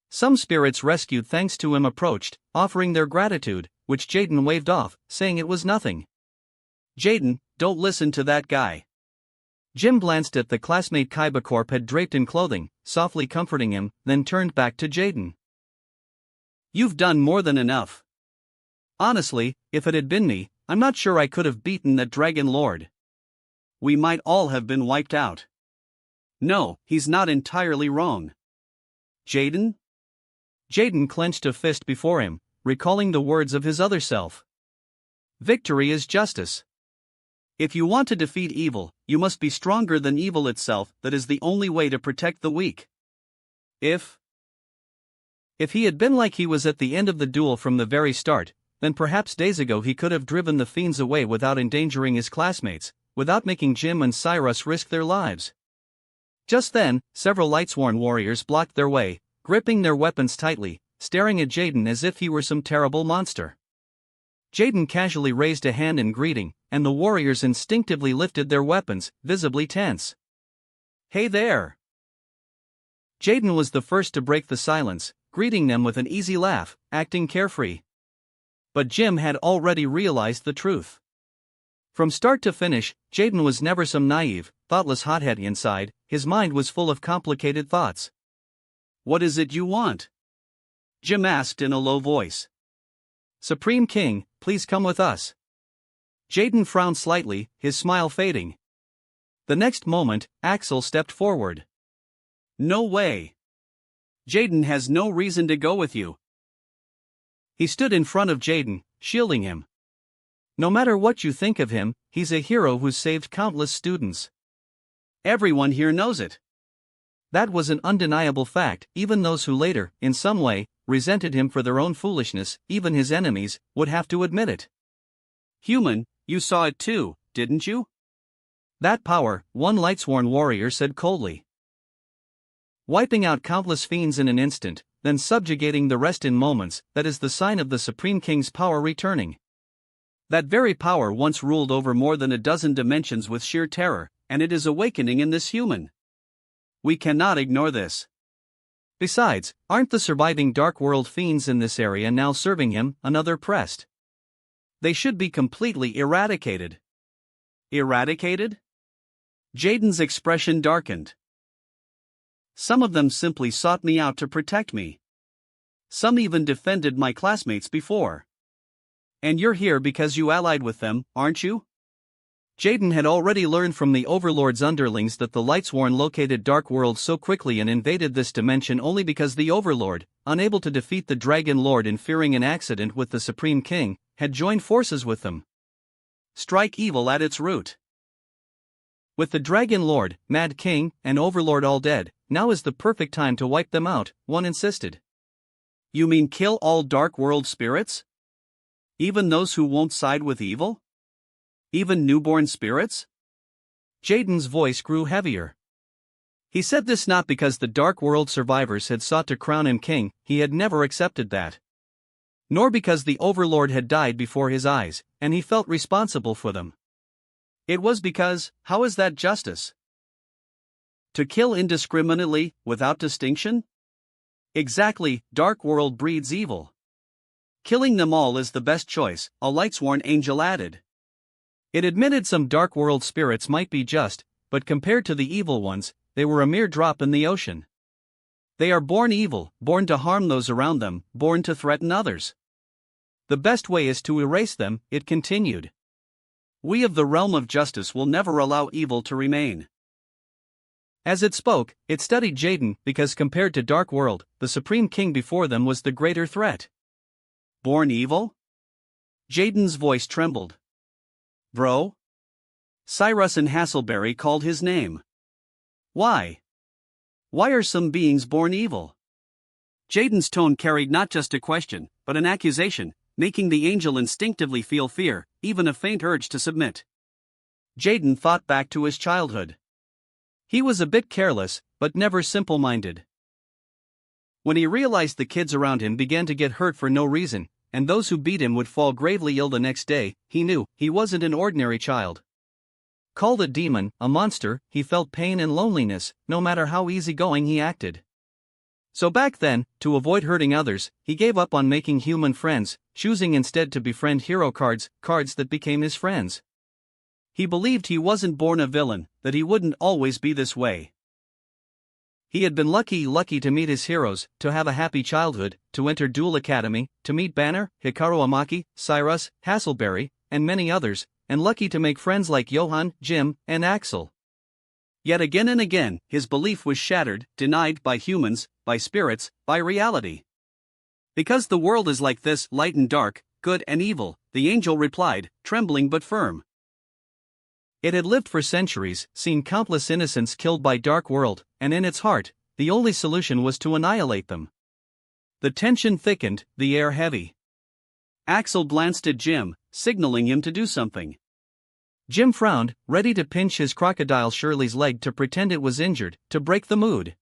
Some spirits rescued thanks to him approached, offering their gratitude, which Jaden waved off, saying it was nothing. "Jaden, don't listen to that guy." Jim glanced at the classmate Kaibacorp had draped in clothing, softly comforting him, then turned back to Jaden. "You've done more than enough. Honestly, if it had been me, I'm not sure I could have beaten that Dragon Lord. We might all have been wiped out." "No, he's not entirely wrong." "Jaden?" Jaden clenched a fist before him, recalling the words of his other self. "Victory is justice. If you want to defeat evil, you must be stronger than evil itself. That is the only way to protect the weak." If he had been like he was at the end of the duel from the very start, then perhaps days ago he could have driven the fiends away without endangering his classmates, without making Jim and Cyrus risk their lives. Just then, several Lightsworn warriors blocked their way, gripping their weapons tightly, staring at Jaden as if he were some terrible monster. Jaden casually raised a hand in greeting, and the warriors instinctively lifted their weapons, visibly tense. "Hey there!" Jaden was the first to break the silence, greeting them with an easy laugh, acting carefree. But Jim had already realized the truth. From start to finish, Jaden was never some naive, thoughtless hothead inside. His mind was full of complicated thoughts. "What is it you want?" Jim asked in a low voice. "Supreme King, please come with us." Jaden frowned slightly, his smile fading. The next moment, Axel stepped forward. "No way. Jaden has no reason to go with you." He stood in front of Jaden, shielding him. "No matter what you think of him, he's a hero who saved countless students. Everyone here knows it." That was an undeniable fact. Even those who later, in some way, resented him for their own foolishness, even his enemies, would have to admit it. "Human, you saw it too, didn't you?" "That power," one Lightsworn warrior said coldly. "Wiping out countless fiends in an instant, then subjugating the rest in moments, that is the sign of the Supreme King's power returning. That very power once ruled over more than a dozen dimensions with sheer terror, and it is awakening in this human. We cannot ignore this. Besides, aren't the surviving Dark World fiends in this area now serving him?" another pressed. "They should be completely eradicated." "Eradicated?" Jaden's expression darkened. "Some of them simply sought me out to protect me. Some even defended my classmates before. And you're here because you allied with them, aren't you?" Jaden had already learned from the Overlord's underlings that the Lightsworn located Dark World so quickly and invaded this dimension only because the Overlord, unable to defeat the Dragon Lord and fearing an accident with the Supreme King, had joined forces with them. Strike evil at its root. With the Dragon Lord, Mad King, and Overlord all dead, now is the perfect time to wipe them out, one insisted. You mean kill all Dark World spirits? Even those who won't side with evil? Even newborn spirits? Jaden's voice grew heavier. He said this not because the Dark World survivors had sought to crown him king, he had never accepted that. Nor because the Overlord had died before his eyes, and he felt responsible for them. It was because, how is that justice? To kill indiscriminately, without distinction? Exactly, Dark World breeds evil. Killing them all is the best choice, a Lightsworn angel added. It admitted some Dark World spirits might be just, but compared to the evil ones, they were a mere drop in the ocean. They are born evil, born to harm those around them, born to threaten others. The best way is to erase them, it continued. We of the realm of justice will never allow evil to remain. As it spoke, it studied Jaden because compared to Dark World, the Supreme King before them was the greater threat. Born evil? Jaden's voice trembled. Bro? Cyrus and Hasselberry called his name. Why? Why are some beings born evil? Jaden's tone carried not just a question, but an accusation, making the angel instinctively feel fear, even a faint urge to submit. Jaden thought back to his childhood. He was a bit careless, but never simple-minded. When he realized the kids around him began to get hurt for no reason, and those who beat him would fall gravely ill the next day, he knew he wasn't an ordinary child. Called a demon, a monster, he felt pain and loneliness, no matter how easygoing he acted. So back then, to avoid hurting others, he gave up on making human friends, choosing instead to befriend hero cards that became his friends. He believed he wasn't born a villain, that he wouldn't always be this way. He had been lucky to meet his heroes, to have a happy childhood, to enter Duel Academy, to meet Banner, Hikaru Amaki, Cyrus, Hasselberry, and many others, and lucky to make friends like Johan, Jim, and Axel. Yet again and again, his belief was shattered, denied by humans, by spirits, by reality. Because the world is like this, light and dark, good and evil, the angel replied, trembling but firm. It had lived for centuries, seen countless innocents killed by Dark World, and in its heart, the only solution was to annihilate them. The tension thickened, the air heavy. Axel glanced at Jim, signaling him to do something. Jim frowned, ready to pinch his crocodile Shirley's leg to pretend it was injured, to break the mood.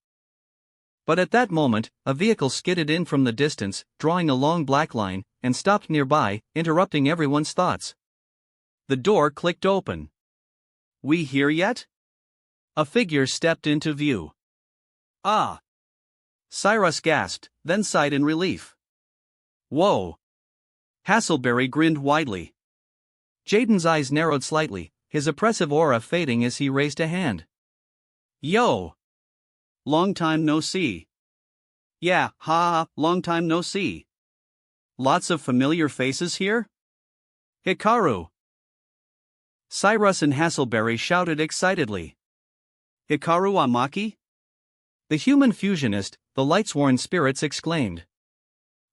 But at that moment, a vehicle skidded in from the distance, drawing a long black line, and stopped nearby, interrupting everyone's thoughts. The door clicked open. We here yet? A figure stepped into view. Ah! Cyrus gasped, then sighed in relief. Whoa! Hasselberry grinned widely. Jaden's eyes narrowed slightly, his oppressive aura fading as he raised a hand. Yo! Long time no see. Yeah, long time no see. Lots of familiar faces here? Hikaru! Cyrus and Hasselberry shouted excitedly. Hikaru Amaki? The human fusionist, the Lightsworn spirits exclaimed.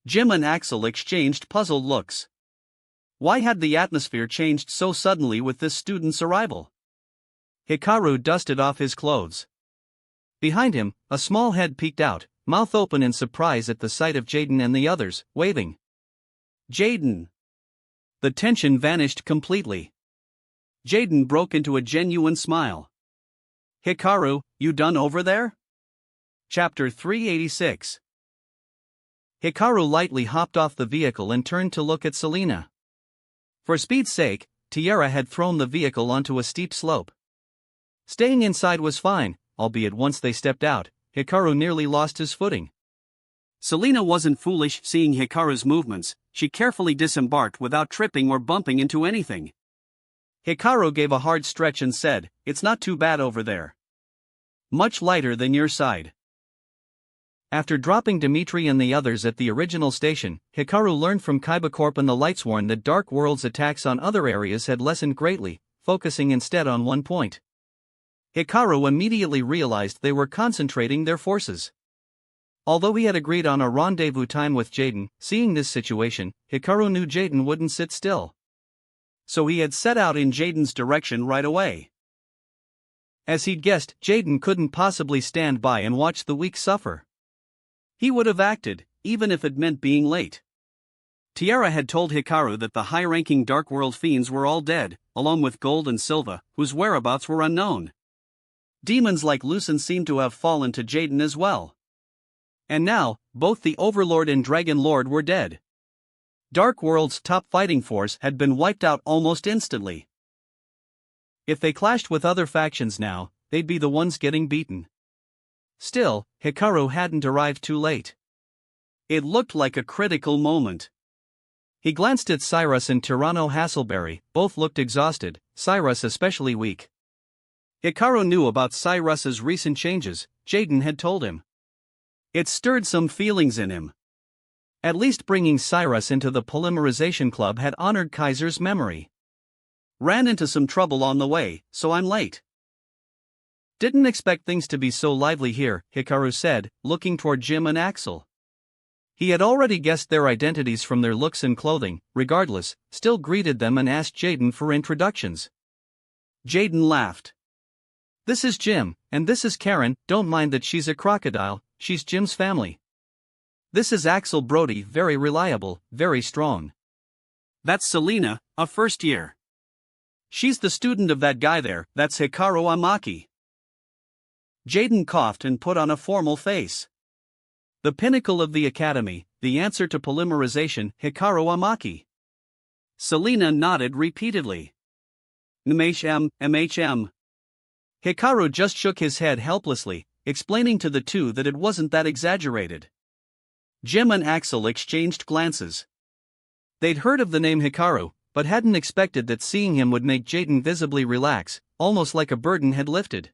Jim and Axel exchanged puzzled looks. Why had the atmosphere changed so suddenly with this student's arrival? Hikaru dusted off his clothes. Behind him, a small head peeked out, mouth open in surprise at the sight of Jaden and the others, waving. Jaden! The tension vanished completely. Jaden broke into a genuine smile. Hikaru, you done over there? Chapter 386. Hikaru lightly hopped off the vehicle and turned to look at Selena. For speed's sake, Tiara had thrown the vehicle onto a steep slope. Staying inside was fine, albeit once they stepped out, Hikaru nearly lost his footing. Selena wasn't foolish seeing Hikaru's movements, she carefully disembarked without tripping or bumping into anything. Hikaru gave a hard stretch and said, "It's not too bad over there. Much lighter than your side." After dropping Dimitri and the others at the original station, Hikaru learned from Kaibacorp and the Lightsworn that Dark World's attacks on other areas had lessened greatly, focusing instead on one point. Hikaru immediately realized they were concentrating their forces. Although he had agreed on a rendezvous time with Jaden, seeing this situation, Hikaru knew Jaden wouldn't sit still. So he had set out in Jaden's direction right away. As he'd guessed, Jaden couldn't possibly stand by and watch the weak suffer. He would have acted, even if it meant being late. Tiara had told Hikaru that the high-ranking Dark World fiends were all dead, along with Gold and Silva, whose whereabouts were unknown. Demons like Lucen seemed to have fallen to Jaden as well. And now, both the Overlord and Dragon Lord were dead. Dark World's top fighting force had been wiped out almost instantly. If they clashed with other factions now, they'd be the ones getting beaten. Still, Hikaru hadn't arrived too late. It looked like a critical moment. He glanced at Cyrus and Tyranno Hasselberry, both looked exhausted, Cyrus especially weak. Hikaru knew about Cyrus's recent changes, Jaden had told him. It stirred some feelings in him. At least bringing Cyrus into the Polymerization Club had honored Kaiser's memory. Ran into some trouble on the way, so I'm late. Didn't expect things to be so lively here, Hikaru said, looking toward Jim and Axel. He had already guessed their identities from their looks and clothing, regardless, still greeted them and asked Jaden for introductions. Jaden laughed. This is Jim, and this is Karen, don't mind that she's a crocodile, she's Jim's family. This is Axel Brody, very reliable, very strong. That's Selena, a first year. She's the student of that guy there, that's Hikaru Amaki. Jaden coughed and put on a formal face. The pinnacle of the academy, the answer to polymerization, Hikaru Amaki. Selena nodded repeatedly. MHM. Hikaru just shook his head helplessly, explaining to the two that it wasn't that exaggerated. Jim and Axel exchanged glances. They'd heard of the name Hikaru, but hadn't expected that seeing him would make Jaden visibly relax, almost like a burden had lifted.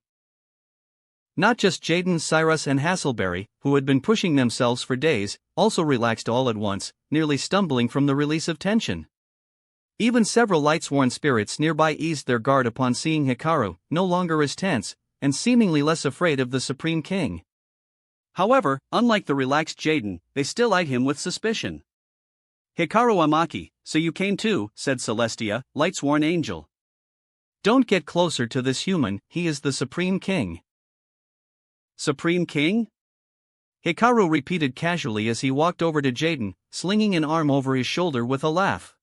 Not just Jaden, Cyrus and Hasselberry, who had been pushing themselves for days, also relaxed all at once, nearly stumbling from the release of tension. Even several Lightsworn spirits nearby eased their guard upon seeing Hikaru, no longer as tense, and seemingly less afraid of the Supreme King. However, unlike the relaxed Jaden, they still eyed him with suspicion. Hikaru Amaki, so you came too, said Celestia, Lightsworn angel. Don't get closer to this human, he is the Supreme King. Supreme King? Hikaru repeated casually as he walked over to Jaden, slinging an arm over his shoulder with a laugh.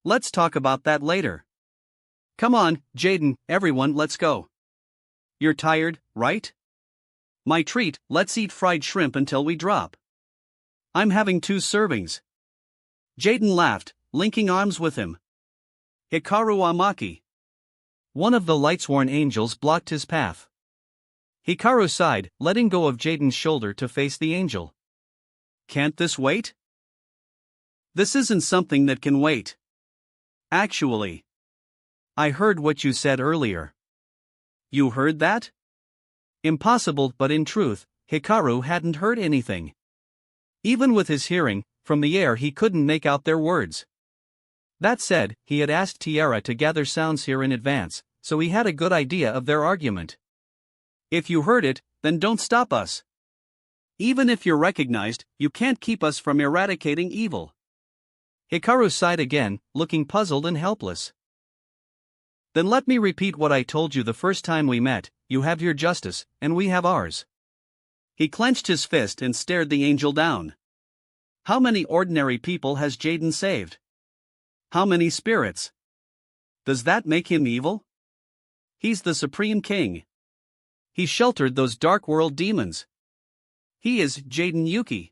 Let's talk about that later. Come on, Jaden, everyone, let's go. You're tired, right? My treat, let's eat fried shrimp until we drop. I'm having 2 servings. Jaden laughed, linking arms with him. Hikaru Amaki. One of the Lightsworn angels blocked his path. Hikaru sighed, letting go of Jaden's shoulder to face the angel. Can't this wait? This isn't something that can wait. Actually. I heard what you said earlier. You heard that? Impossible, but in truth, Hikaru hadn't heard anything. Even with his hearing, from the air he couldn't make out their words. That said, he had asked Tiara to gather sounds here in advance, so he had a good idea of their argument. If you heard it, then don't stop us. Even if you're recognized, you can't keep us from eradicating evil. Hikaru sighed again, looking puzzled and helpless. Then let me repeat what I told you the first time we met, you have your justice, and we have ours. He clenched his fist and stared the angel down. How many ordinary people has Jaden saved? How many spirits? Does that make him evil? He's the Supreme King. He sheltered those Dark World demons. He is Jaden Yuki.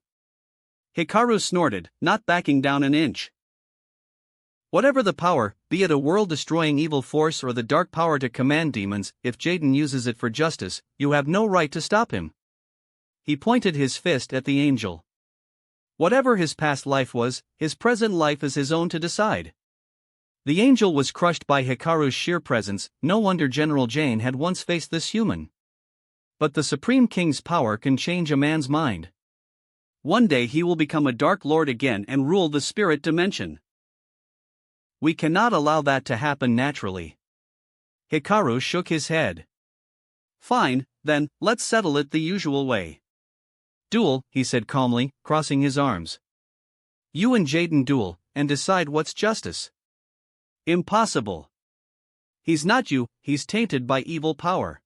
Hikaru snorted, not backing down an inch. Whatever the power, be it a world-destroying evil force or the dark power to command demons, if Jaden uses it for justice, you have no right to stop him. He pointed his fist at the angel. Whatever his past life was, his present life is his own to decide. The angel was crushed by Hikaru's sheer presence, no wonder General Jane had once faced this human. But the Supreme King's power can change a man's mind. One day he will become a Dark Lord again and rule the spirit dimension. We cannot allow that to happen naturally. Hikaru shook his head. Fine, then, let's settle it the usual way. Duel, he said calmly, crossing his arms. You and Jaden duel, and decide what's justice. Impossible. He's not you, he's tainted by evil power.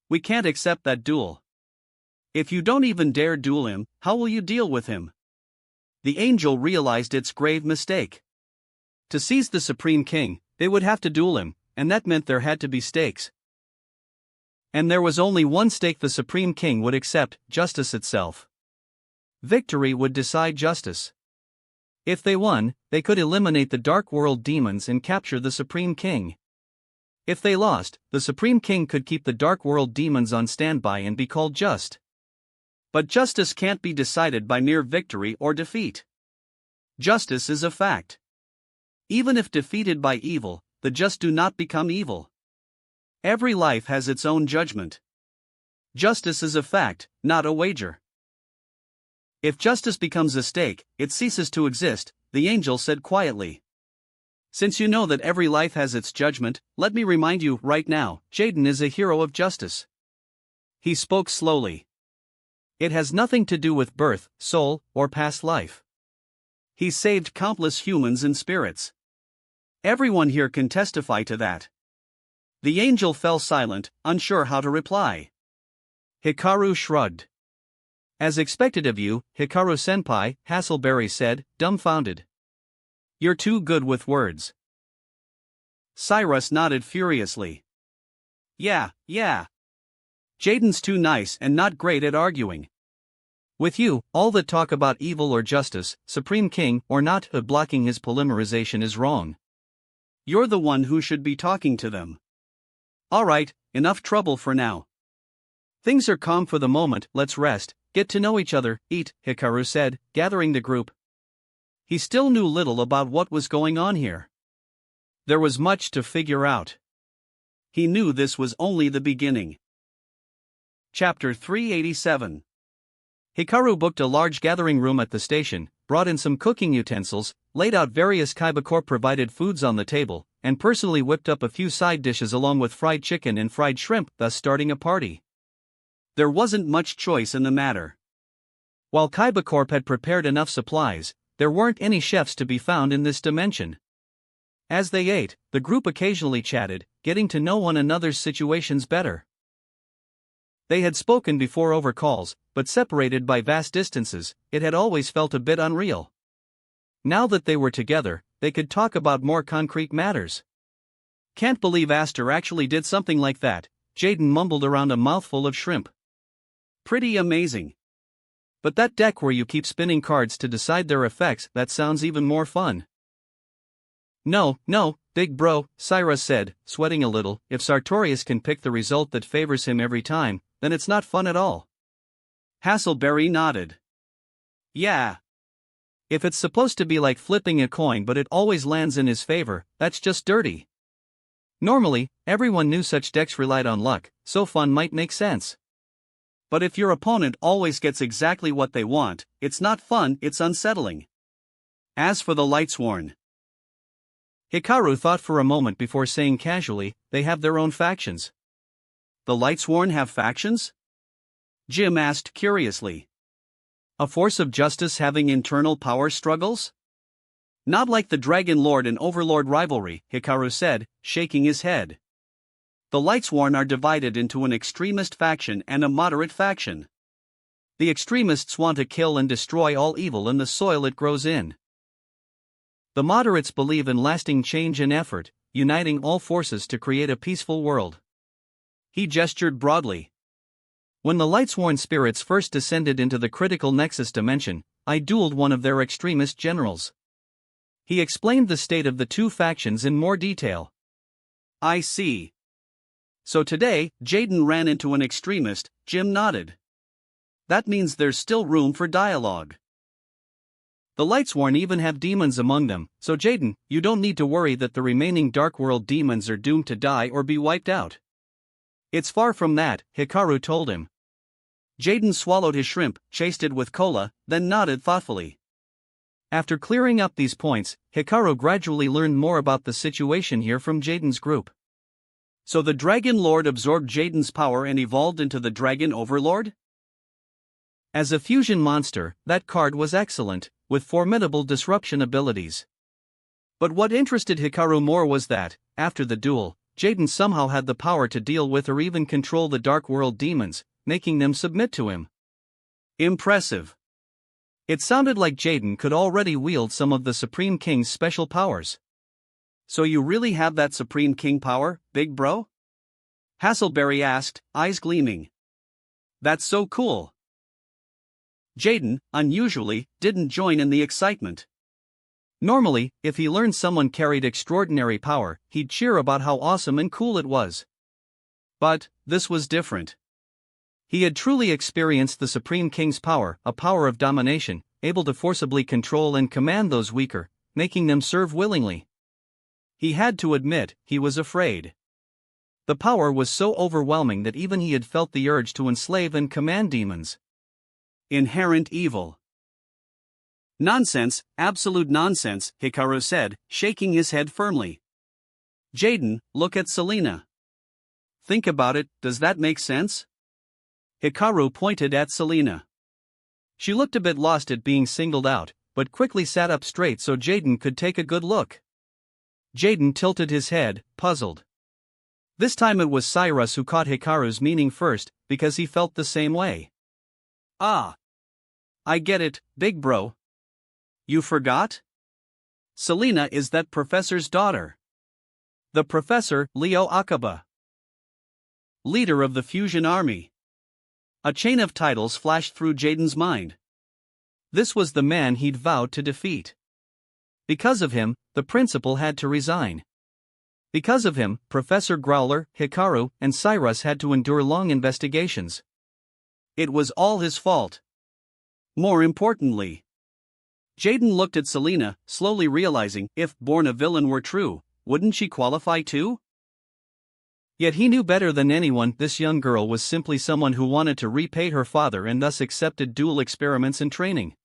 We can't accept that duel. If you don't even dare duel him, how will you deal with him? The angel realized its grave mistake. To seize the Supreme King, they would have to duel him, and that meant there had to be stakes. And there was only one stake the Supreme King would accept: justice itself. Victory would decide justice. If they won, they could eliminate the Dark World demons and capture the Supreme King. If they lost, the Supreme King could keep the Dark World demons on standby and be called just. But justice can't be decided by mere victory or defeat. Justice is a fact. Even if defeated by evil, the just do not become evil. Every life has its own judgment. Justice is a fact, not a wager. If justice becomes a stake, it ceases to exist, the angel said quietly. Since you know that every life has its judgment, let me remind you right now, Jaden is a hero of justice. He spoke slowly. It has nothing to do with birth, soul, or past life. He saved countless humans and spirits. Everyone here can testify to that. The angel fell silent, unsure how to reply. Hikaru shrugged. As expected of you, Hikaru-senpai, Hasselberry said, dumbfounded. You're too good with words. Cyrus nodded furiously. Yeah. Jaden's too nice and not great at arguing. With you, all that talk about evil or justice, Supreme King or not, blocking his polymerization is wrong. You're the one who should be talking to them. Alright, enough trouble for now. Things are calm for the moment, let's rest, get to know each other, eat, Hikaru said, gathering the group. He still knew little about what was going on here. There was much to figure out. He knew this was only the beginning. Chapter 387. Hikaru booked a large gathering room at the station, brought in some cooking utensils, laid out various Kaiba-Corp-provided foods on the table, and personally whipped up a few side dishes along with fried chicken and fried shrimp, thus starting a party. There wasn't much choice in the matter. While Kaiba-Corp had prepared enough supplies, there weren't any chefs to be found in this dimension. As they ate, the group occasionally chatted, getting to know one another's situations better. They had spoken before over calls, but separated by vast distances, it had always felt a bit unreal. Now that they were together, they could talk about more concrete matters. Can't believe Aster actually did something like that, Jaden mumbled around a mouthful of shrimp. Pretty amazing. But that deck where you keep spinning cards to decide their effects, that sounds even more fun. No, big bro, Cyrus said, sweating a little. If Sartorius can pick the result that favors him every time, then it's not fun at all. Hasselberry nodded. Yeah. If it's supposed to be like flipping a coin but it always lands in his favor, that's just dirty. Normally, everyone knew such decks relied on luck, so fun might make sense. But if your opponent always gets exactly what they want, it's not fun, it's unsettling. As for the Lightsworn. Hikaru thought for a moment before saying casually, they have their own factions. The Lightsworn have factions? Jim asked curiously. A force of justice having internal power struggles? Not like the Dragon Lord and Overlord rivalry, Hikaru said, shaking his head. The Lightsworn are divided into an extremist faction and a moderate faction. The extremists want to kill and destroy all evil in the soil it grows in. The moderates believe in lasting change and effort, uniting all forces to create a peaceful world. He gestured broadly. When the Lightsworn spirits first descended into the critical nexus dimension, I dueled one of their extremist generals. He explained the state of the two factions in more detail. I see. So today, Jaden ran into an extremist, Jim nodded. That means there's still room for dialogue. The Lightsworn even have demons among them, so Jaden, you don't need to worry that the remaining Dark World demons are doomed to die or be wiped out. It's far from that, Hikaru told him. Jaden swallowed his shrimp, chased it with cola, then nodded thoughtfully. After clearing up these points, Hikaru gradually learned more about the situation here from Jaden's group. So the Dragon Lord absorbed Jaden's power and evolved into the Dragon Overlord? As a fusion monster, that card was excellent, with formidable disruption abilities. But what interested Hikaru more was that, after the duel, Jaden somehow had the power to deal with or even control the Dark World demons, making them submit to him. Impressive. It sounded like Jaden could already wield some of the Supreme King's special powers. So you really have that Supreme King power, big bro? Hassleberry asked, eyes gleaming. That's so cool. Jaden, unusually, didn't join in the excitement. Normally, if he learned someone carried extraordinary power, he'd cheer about how awesome and cool it was. But this was different. He had truly experienced the Supreme King's power, a power of domination, able to forcibly control and command those weaker, making them serve willingly. He had to admit, he was afraid. The power was so overwhelming that even he had felt the urge to enslave and command demons. Inherent evil. Nonsense, absolute nonsense, Hikaru said, shaking his head firmly. Jaden, look at Selena. Think about it, does that make sense? Hikaru pointed at Selena. She looked a bit lost at being singled out, but quickly sat up straight so Jaden could take a good look. Jaden tilted his head, puzzled. This time it was Cyrus who caught Hikaru's meaning first, because he felt the same way. Ah. I get it, big bro. You forgot? Selena is that professor's daughter. The professor, Leo Akaba. Leader of the Fusion Army. A chain of titles flashed through Jaden's mind. This was the man he'd vowed to defeat. Because of him, the principal had to resign. Because of him, Professor Growler, Hikaru, and Cyrus had to endure long investigations. It was all his fault. More importantly, Jaden looked at Selena, slowly realizing, if Born a Villain were true, wouldn't she qualify too? Yet he knew better than anyone this young girl was simply someone who wanted to repay her father and thus accepted duel experiments and training.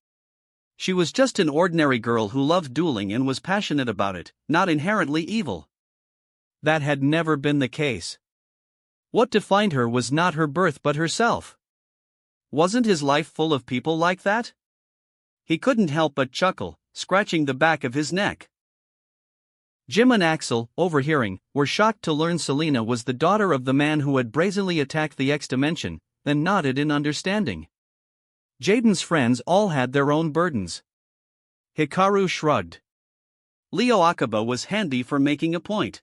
She was just an ordinary girl who loved dueling and was passionate about it, not inherently evil. That had never been the case. What defined her was not her birth but herself. Wasn't his life full of people like that? He couldn't help but chuckle, scratching the back of his neck. Jim and Axel, overhearing, were shocked to learn Selena was the daughter of the man who had brazenly attacked the X-Dimension, then nodded in understanding. Jaden's friends all had their own burdens. Hikaru shrugged. Leo Akaba was handy for making a point.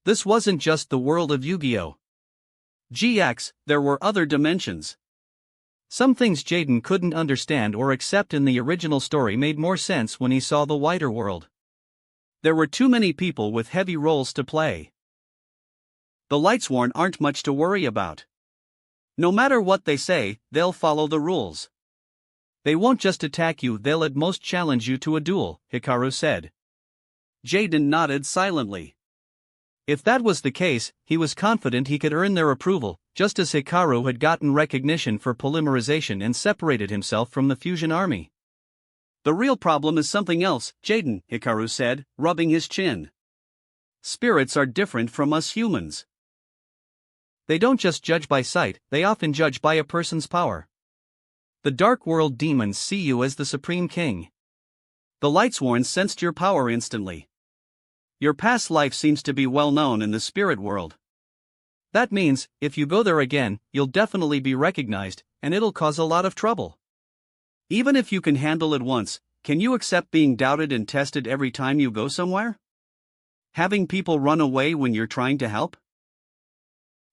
This wasn't just the world of Yu-Gi-Oh! GX, there were other dimensions. Some things Jaden couldn't understand or accept in the original story made more sense when he saw the wider world. There were too many people with heavy roles to play. The Lightsworn aren't much to worry about. No matter what they say, they'll follow the rules. They won't just attack you, they'll at most challenge you to a duel, Hikaru said. Jaden nodded silently. If that was the case, he was confident he could earn their approval, just as Hikaru had gotten recognition for polymerization and separated himself from the Fusion Army. The real problem is something else, Jaden, Hikaru said, rubbing his chin. Spirits are different from us humans. They don't just judge by sight, they often judge by a person's power. The Dark World demons see you as the Supreme King. The Lightsworn sensed your power instantly. Your past life seems to be well known in the spirit world. That means, if you go there again, you'll definitely be recognized, and it'll cause a lot of trouble. Even if you can handle it once, can you accept being doubted and tested every time you go somewhere? Having people run away when you're trying to help?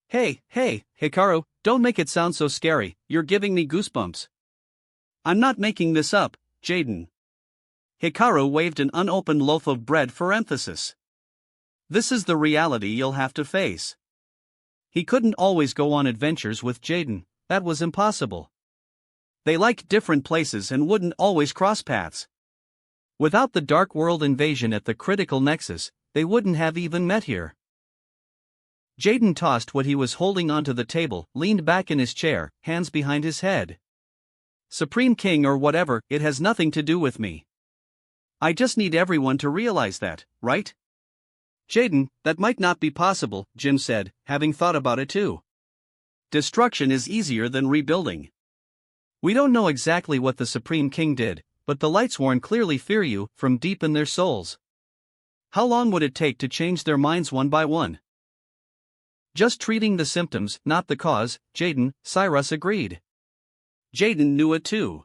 Hey, Hikaru, don't make it sound so scary, you're giving me goosebumps. I'm not making this up, Jaden. Hikaru waved an unopened loaf of bread for emphasis. This is the reality you'll have to face. He couldn't always go on adventures with Jaden, that was impossible. They liked different places and wouldn't always cross paths. Without the Dark World invasion at the critical nexus, they wouldn't have even met here. Jaden tossed what he was holding onto the table, leaned back in his chair, hands behind his head. Supreme King or whatever, it has nothing to do with me. I just need everyone to realize that, right? Jaden, that might not be possible, Jim said, having thought about it too. Destruction is easier than rebuilding. We don't know exactly what the Supreme King did, but the Lightsworn clearly fear you, from deep in their souls. How long would it take to change their minds one by one? Just treating the symptoms, not the cause, Jaden, Cyrus agreed. Jaden knew it too.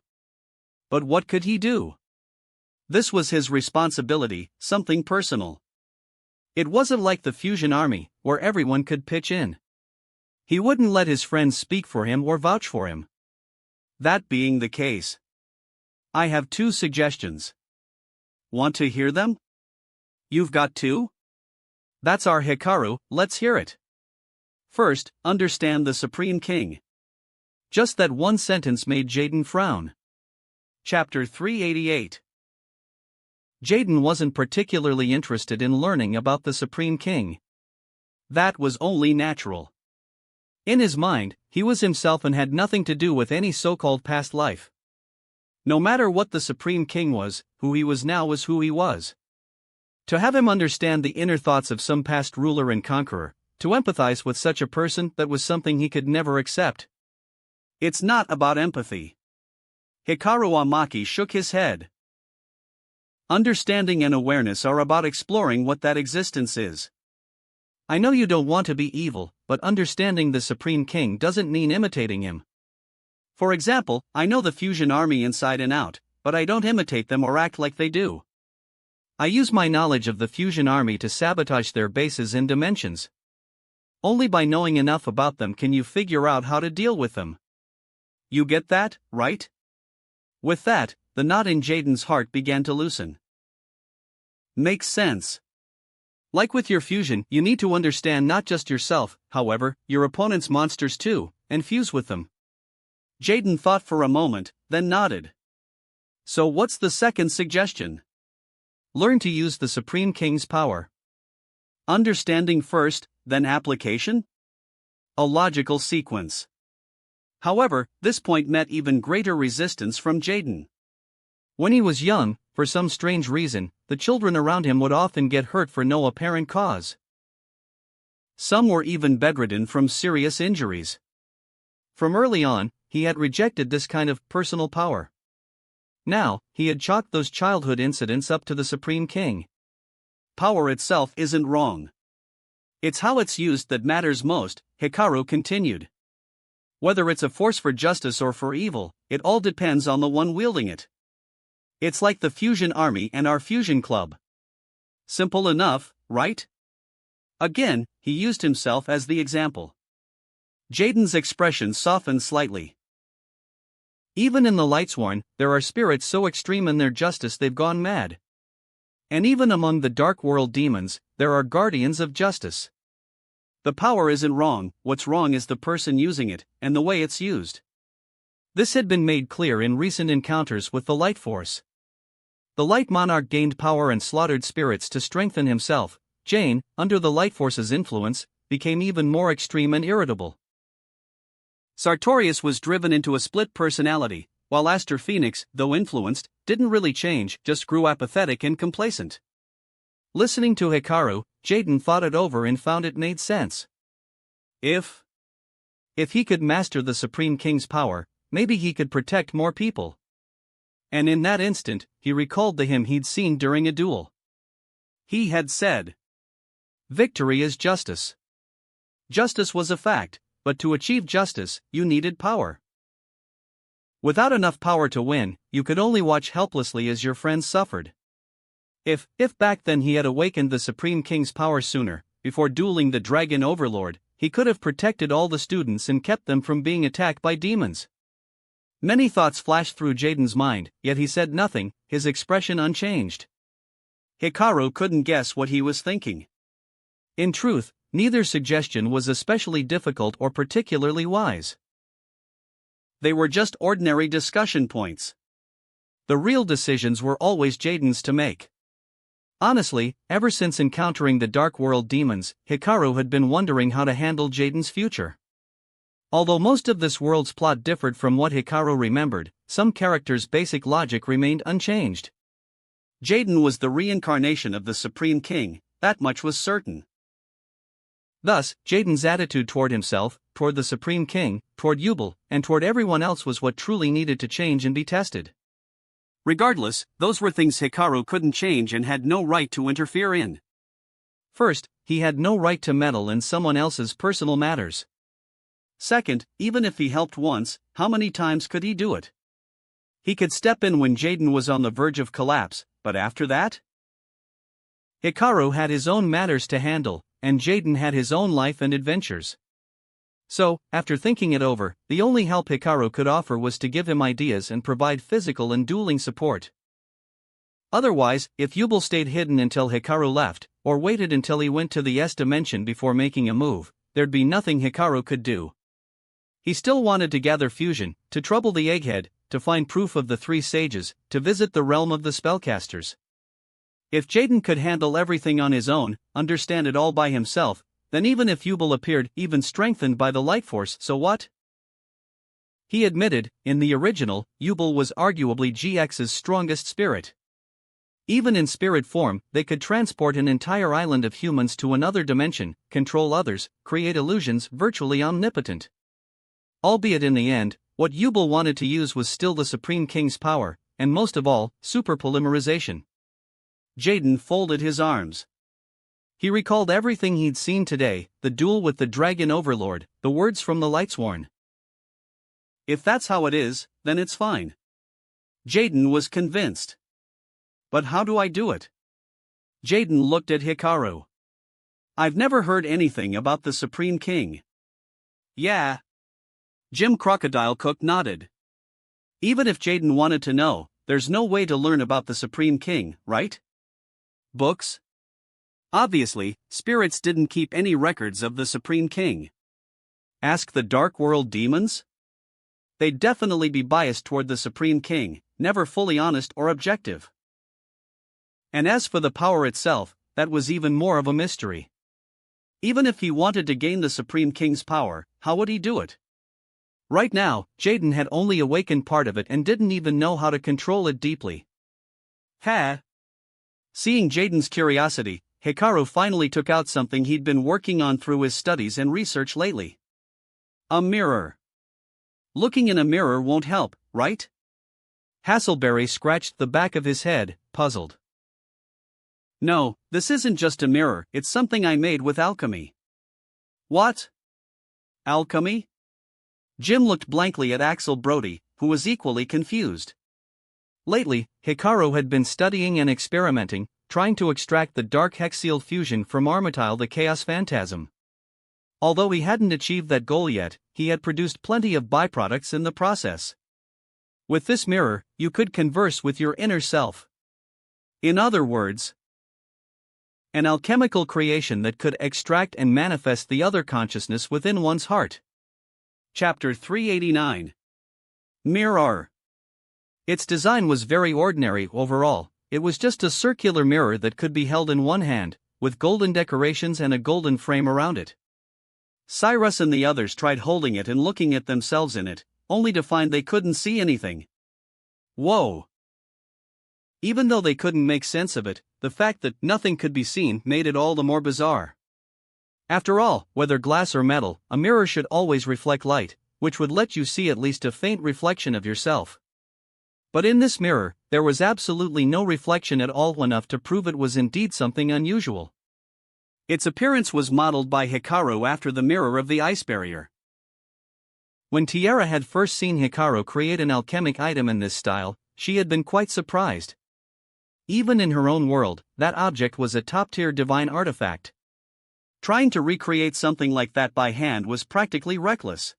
But what could he do? This was his responsibility, something personal. It wasn't like the Fusion Army, where everyone could pitch in. He wouldn't let his friends speak for him or vouch for him. That being the case, I have 2 suggestions. Want to hear them? You've got 2? That's our Hikaru, let's hear it. First, understand the Supreme King. Just that one sentence made Jaden frown. Chapter 388. Jaden wasn't particularly interested in learning about the Supreme King. That was only natural. In his mind, he was himself and had nothing to do with any so-called past life. No matter what the Supreme King was, who he was now was who he was. To have him understand the inner thoughts of some past ruler and conqueror, to empathize with such a person, that was something he could never accept. It's not about empathy. Hikaru Amaki shook his head. Understanding and awareness are about exploring what that existence is. I know you don't want to be evil, but understanding the Supreme King doesn't mean imitating him. For example, I know the Fusion Army inside and out, but I don't imitate them or act like they do. I use my knowledge of the Fusion Army to sabotage their bases and dimensions. Only by knowing enough about them can you figure out how to deal with them. You get that, right? With that, the knot in Jaden's heart began to loosen. Makes sense. Like with your fusion, you need to understand not just yourself, however, your opponent's monsters too, and fuse with them. Jaden thought for a moment, then nodded. So what's the second suggestion? Learn to use the Supreme King's power. Understanding first, then application? A logical sequence. However, this point met even greater resistance from Jaden. When he was young, for some strange reason, the children around him would often get hurt for no apparent cause. Some were even bedridden from serious injuries. From early on, he had rejected this kind of personal power. Now, he had chalked those childhood incidents up to the Supreme King. Power itself isn't wrong. It's how it's used that matters most, Hikaru continued. Whether it's a force for justice or for evil, it all depends on the one wielding it. It's like the Fusion Army and our Fusion Club. Simple enough, right? Again, he used himself as the example. Jaden's expression softened slightly. Even in the Lightsworn, there are spirits so extreme in their justice they've gone mad. And even among the Dark World demons, there are guardians of justice. The power isn't wrong, what's wrong is the person using it, and the way it's used. This had been made clear in recent encounters with the Light Force. The Light Monarch gained power and slaughtered spirits to strengthen himself. Jane, under the Light Force's influence, became even more extreme and irritable. Sartorius was driven into a split personality, while Aster Phoenix, though influenced, didn't really change, just grew apathetic and complacent. Listening to Hikaru, Jaden thought it over and found it made sense. If he could master the Supreme King's power, maybe he could protect more people. And in that instant, he recalled the hymn he'd seen during a duel. He had said, "Victory is justice." Justice was a fact, but to achieve justice, you needed power. Without enough power to win, you could only watch helplessly as your friends suffered. If back then he had awakened the Supreme King's power sooner, before dueling the Dragon Overlord, he could have protected all the students and kept them from being attacked by demons. Many thoughts flashed through Jaden's mind, yet he said nothing, his expression unchanged. Hikaru couldn't guess what he was thinking. In truth, neither suggestion was especially difficult or particularly wise. They were just ordinary discussion points. The real decisions were always Jaden's to make. Honestly, ever since encountering the Dark World demons, Hikaru had been wondering how to handle Jaden's future. Although most of this world's plot differed from what Hikaru remembered, some characters' basic logic remained unchanged. Jaden was the reincarnation of the Supreme King, that much was certain. Thus, Jaden's attitude toward himself, toward the Supreme King, toward Yubel, and toward everyone else was what truly needed to change and be tested. Regardless, those were things Hikaru couldn't change and had no right to interfere in. First, he had no right to meddle in someone else's personal matters. Second, even if he helped once, how many times could he do it? He could step in when Jaden was on the verge of collapse, but after that? Hikaru had his own matters to handle, and Jaden had his own life and adventures. So, after thinking it over, the only help Hikaru could offer was to give him ideas and provide physical and dueling support. Otherwise, if Yubel stayed hidden until Hikaru left, or waited until he went to the S dimension before making a move, there'd be nothing Hikaru could do. He still wanted to gather fusion, to trouble the egghead, to find proof of the three sages, to visit the realm of the spellcasters. If Jaden could handle everything on his own, understand it all by himself, then even if Yubel appeared even strengthened by the light force, so what? He admitted, in the original, Yubel was arguably GX's strongest spirit. Even in spirit form, they could transport an entire island of humans to another dimension, control others, create illusions, virtually omnipotent. Albeit in the end, what Yubel wanted to use was still the Supreme King's power, and most of all, super polymerization. Jaden folded his arms. He recalled everything he'd seen today, the duel with the Dragon Overlord, the words from the Lightsworn. If that's how it is, then it's fine. Jaden was convinced. But how do I do it? Jaden looked at Hikaru. I've never heard anything about the Supreme King. Yeah. Jim Crocodile Cook nodded. Even if Jaden wanted to know, there's no way to learn about the Supreme King, right? Books? Obviously, spirits didn't keep any records of the Supreme King. Ask the Dark World demons? They'd definitely be biased toward the Supreme King, never fully honest or objective. And as for the power itself, that was even more of a mystery. Even if he wanted to gain the Supreme King's power, how would he do it? Right now, Jaden had only awakened part of it and didn't even know how to control it deeply. Seeing Jaden's curiosity, Hikaru finally took out something he'd been working on through his studies and research lately. A mirror. Looking in a mirror won't help, right? Hasselberry scratched the back of his head, puzzled. No, this isn't just a mirror, it's something I made with alchemy. What? Alchemy? Jim looked blankly at Axel Brody, who was equally confused. Lately, Hikaru had been studying and experimenting, trying to extract the dark hexyl fusion from Armityle the Chaos Phantasm. Although he hadn't achieved that goal yet, he had produced plenty of byproducts in the process. With this mirror, you could converse with your inner self. In other words, an alchemical creation that could extract and manifest the other consciousness within one's heart. Chapter 389. Mirror. Its design was very ordinary overall. It was just a circular mirror that could be held in one hand, with golden decorations and a golden frame around it. Cyrus and the others tried holding it and looking at themselves in it, only to find they couldn't see anything. Whoa! Even though they couldn't make sense of it, the fact that nothing could be seen made it all the more bizarre. After all, whether glass or metal, a mirror should always reflect light, which would let you see at least a faint reflection of yourself. But in this mirror, there was absolutely no reflection at all, enough to prove it was indeed something unusual. Its appearance was modeled by Hikaru after the mirror of the ice barrier. When Tiara had first seen Hikaru create an alchemic item in this style, she had been quite surprised. Even in her own world, that object was a top-tier divine artifact. Trying to recreate something like that by hand was practically reckless.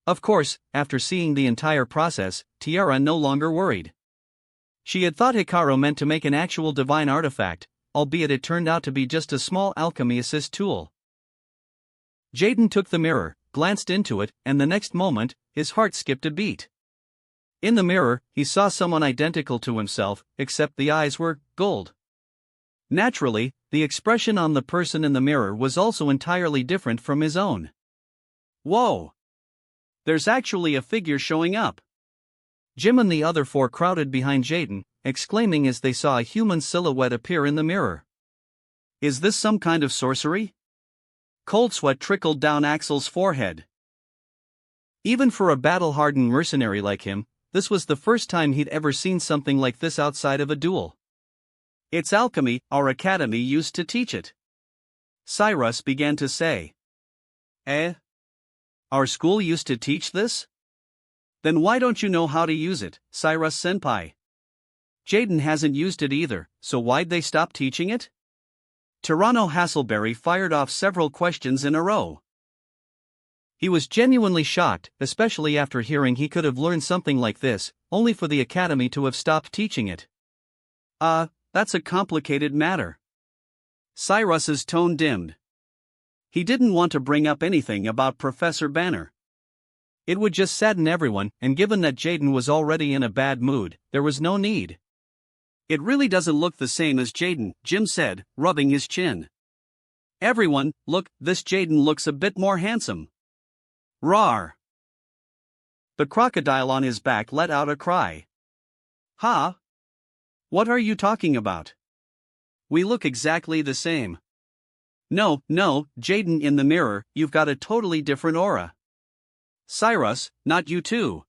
Of course, after seeing the entire process, Tiara no longer worried. She had thought Hikaru meant to make an actual divine artifact, albeit it turned out to be just a small alchemy assist tool. Jaden took the mirror, glanced into it, and the next moment, his heart skipped a beat. In the mirror, he saw someone identical to himself, except the eyes were gold. Naturally, the expression on the person in the mirror was also entirely different from his own. Whoa! There's actually a figure showing up. Jim and the other four crowded behind Jaden, exclaiming as they saw a human silhouette appear in the mirror. Is this some kind of sorcery? Cold sweat trickled down Axel's forehead. Even for a battle-hardened mercenary like him, this was the first time he'd ever seen something like this outside of a duel. It's alchemy, our academy used to teach it. Cyrus began to say. Eh? Our school used to teach this? Then why don't you know how to use it, Cyrus-senpai? Jaden hasn't used it either, so why'd they stop teaching it? Tyranno Hasselberry fired off several questions in a row. He was genuinely shocked, especially after hearing he could have learned something like this, only for the academy to have stopped teaching it. That's a complicated matter. Cyrus's tone dimmed. He didn't want to bring up anything about Professor Banner. It would just sadden everyone, and given that Jaden was already in a bad mood, there was no need. It really doesn't look the same as Jaden, Jim said, rubbing his chin. Everyone, look, this Jaden looks a bit more handsome. Rawr! The crocodile on his back let out a cry. Huh? What are you talking about? We look exactly the same. No, Jaden, in the mirror, you've got a totally different aura. Cyrus, not you too.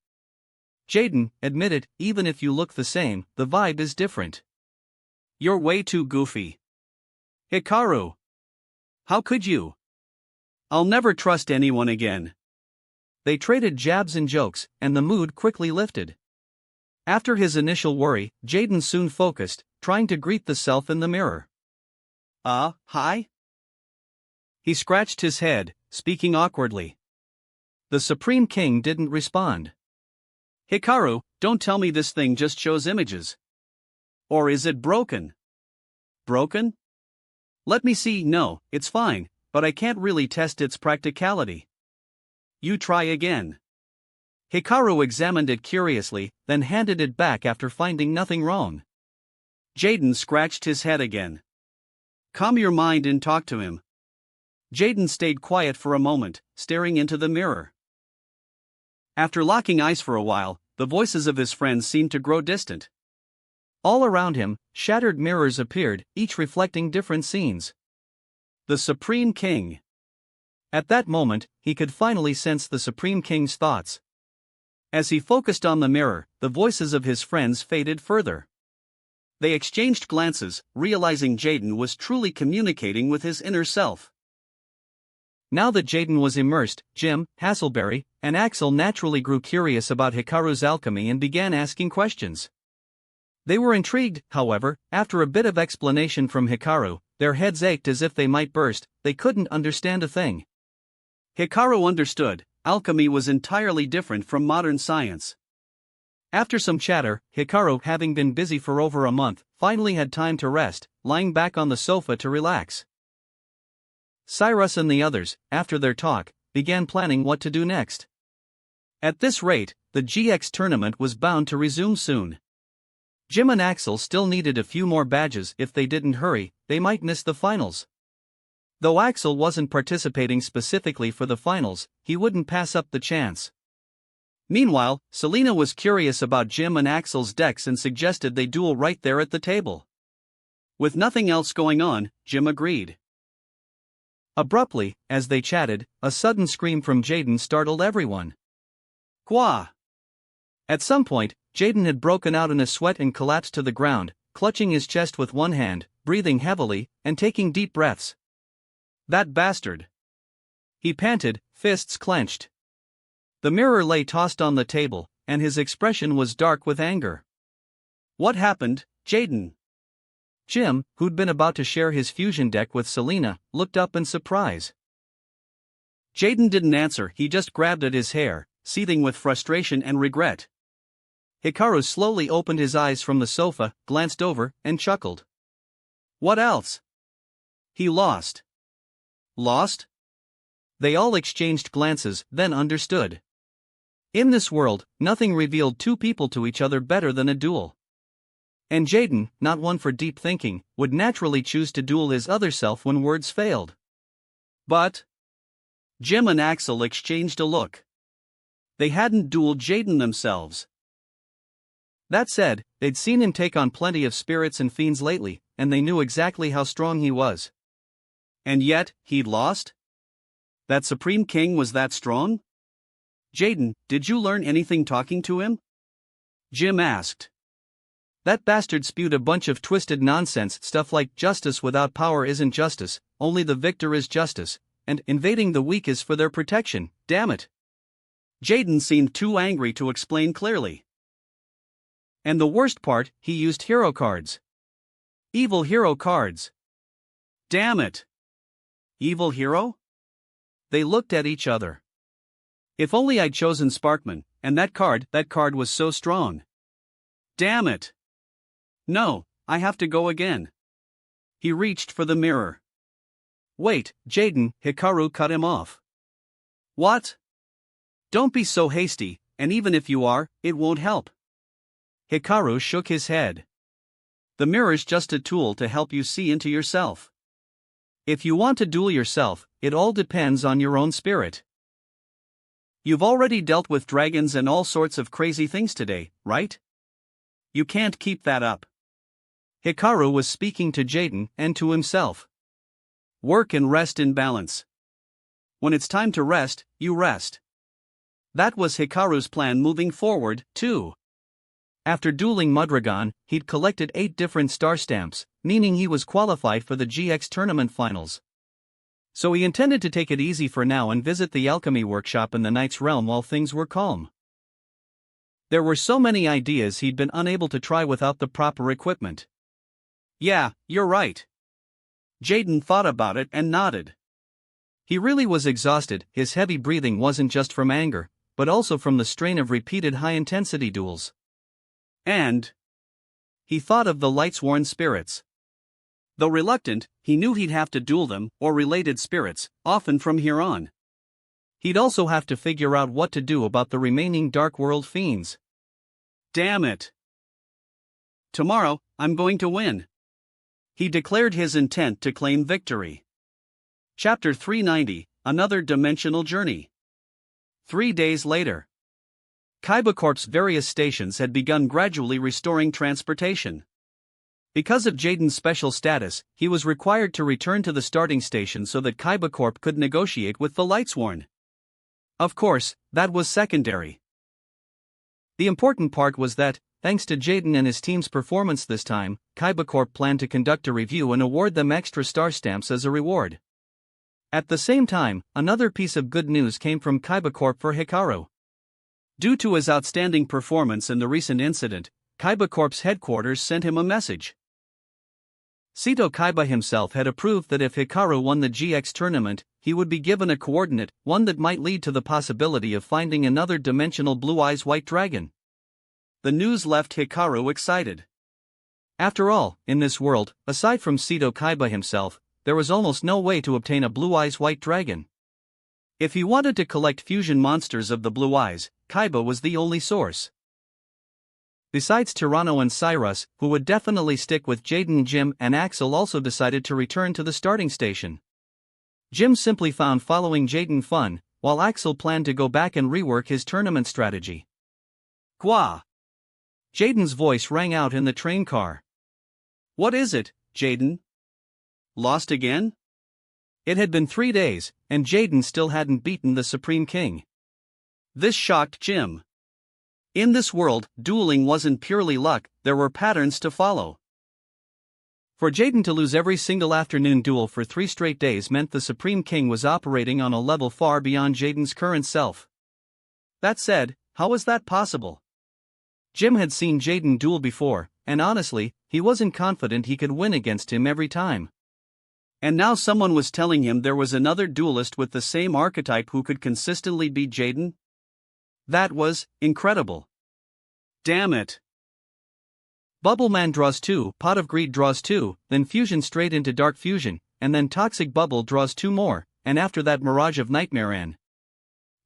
Jaden, admit it, even if you look the same, the vibe is different. You're way too goofy. Hikaru. How could you? I'll never trust anyone again. They traded jabs and jokes, and the mood quickly lifted. After his initial worry, Jaden soon focused, trying to greet the self in the mirror. Hi? He scratched his head, speaking awkwardly. The Supreme King didn't respond. Hikaru, don't tell me this thing just shows images. Or is it broken? Broken? Let me see. No, it's fine, but I can't really test its practicality. You try again. Hikaru examined it curiously, then handed it back after finding nothing wrong. Jaden scratched his head again. Calm your mind and talk to him. Jaden stayed quiet for a moment, staring into the mirror. After locking eyes for a while, the voices of his friends seemed to grow distant. All around him, shattered mirrors appeared, each reflecting different scenes. The Supreme King. At that moment, he could finally sense the Supreme King's thoughts. As he focused on the mirror, the voices of his friends faded further. They exchanged glances, realizing Jaden was truly communicating with his inner self. Now that Jaden was immersed, Jim, Hasselberry, and Axel naturally grew curious about Hikaru's alchemy and began asking questions. They were intrigued, however, after a bit of explanation from Hikaru, their heads ached as if they might burst, they couldn't understand a thing. Hikaru understood, alchemy was entirely different from modern science. After some chatter, Hikaru, having been busy for over a month, finally had time to rest, lying back on the sofa to relax. Cyrus and the others, after their talk, began planning what to do next. At this rate, the GX tournament was bound to resume soon. Jim and Axel still needed a few more badges. If they didn't hurry, they might miss the finals. Though Axel wasn't participating specifically for the finals, he wouldn't pass up the chance. Meanwhile, Selena was curious about Jim and Axel's decks and suggested they duel right there at the table. With nothing else going on, Jim agreed. Abruptly, as they chatted, a sudden scream from Jaden startled everyone. Qua! At some point, Jaden had broken out in a sweat and collapsed to the ground, clutching his chest with one hand, breathing heavily, and taking deep breaths. That bastard! He panted, fists clenched. The mirror lay tossed on the table, and his expression was dark with anger. What happened, Jaden? Jim, who'd been about to share his fusion deck with Selena, looked up in surprise. Jaden didn't answer, he just grabbed at his hair, seething with frustration and regret. Hikaru slowly opened his eyes from the sofa, glanced over, and chuckled. What else? He lost. Lost? They all exchanged glances, then understood. In this world, nothing revealed two people to each other better than a duel. And Jaden, not one for deep thinking, would naturally choose to duel his other self when words failed. But Jim and Axel exchanged a look. They hadn't dueled Jaden themselves. That said, they'd seen him take on plenty of spirits and fiends lately, and they knew exactly how strong he was. And yet, he'd lost? That Supreme King was that strong? Jaden, did you learn anything talking to him? Jim asked. That bastard spewed a bunch of twisted nonsense stuff like justice without power isn't justice, only the victor is justice, and invading the weak is for their protection, damn it. Jaden seemed too angry to explain clearly. And the worst part, he used hero cards. Evil hero cards. Damn it. Evil hero? They looked at each other. If only I'd chosen Sparkman, and that card was so strong. Damn it. No, I have to go again. He reached for the mirror. Wait, Jaden, Hikaru cut him off. What? Don't be so hasty, and even if you are, it won't help. Hikaru shook his head. The mirror's just a tool to help you see into yourself. If you want to duel yourself, it all depends on your own spirit. You've already dealt with dragons and all sorts of crazy things today, right? You can't keep that up. Hikaru was speaking to Jaden and to himself. Work and rest in balance. When it's time to rest, you rest. That was Hikaru's plan moving forward, too. After dueling Mudragon, he'd collected 8 different star stamps, meaning he was qualified for the GX tournament finals. So he intended to take it easy for now and visit the alchemy workshop in the Knight's Realm while things were calm. There were so many ideas he'd been unable to try without the proper equipment. Yeah, you're right. Jaden thought about it and nodded. He really was exhausted. His heavy breathing wasn't just from anger, but also from the strain of repeated high-intensity duels. And he thought of the Lightsworn spirits. Though reluctant, he knew he'd have to duel them, or related spirits, often from here on. He'd also have to figure out what to do about the remaining Dark World fiends. Damn it. Tomorrow, I'm going to win. He declared his intent to claim victory. Chapter 390, Another Dimensional Journey. 3 days later. Kaiba Corp's various stations had begun gradually restoring transportation. Because of Jaden's special status, he was required to return to the starting station so that Kaiba Corp could negotiate with the Lightsworn. Of course, that was secondary. The important part was that, thanks to Jaden and his team's performance this time, Kaiba Corp planned to conduct a review and award them extra star stamps as a reward. At the same time, another piece of good news came from Kaiba Corp for Hikaru. Due to his outstanding performance in the recent incident, Kaiba Corp's headquarters sent him a message. Sito Kaiba himself had approved that if Hikaru won the GX tournament, he would be given a coordinate, one that might lead to the possibility of finding another dimensional Blue Eyes White Dragon. The news left Hikaru excited. After all, in this world, aside from Sito Kaiba himself, there was almost no way to obtain a Blue Eyes White Dragon. If he wanted to collect fusion monsters of the Blue Eyes, Kaiba was the only source. Besides Tyranno and Cyrus, who would definitely stick with Jaden, Jim and Axel also decided to return to the starting station. Jim simply found following Jaden fun, while Axel planned to go back and rework his tournament strategy. Gwa! Jaden's voice rang out in the train car. What is it, Jaden? Lost again? It had been 3 days, and Jaden still hadn't beaten the Supreme King. This shocked Jim. In this world, dueling wasn't purely luck, there were patterns to follow. For Jaden to lose every single afternoon duel for 3 straight days meant the Supreme King was operating on a level far beyond Jaden's current self. That said, how was that possible? Jim had seen Jaden duel before, and honestly, he wasn't confident he could win against him every time. And now someone was telling him there was another duelist with the same archetype who could consistently beat Jaden? That was incredible. Damn it. Bubbleman draws 2, Pot of Greed draws 2, then Fusion straight into Dark Fusion, and then Toxic Bubble draws 2 more, and after that Mirage of Nightmare Ann.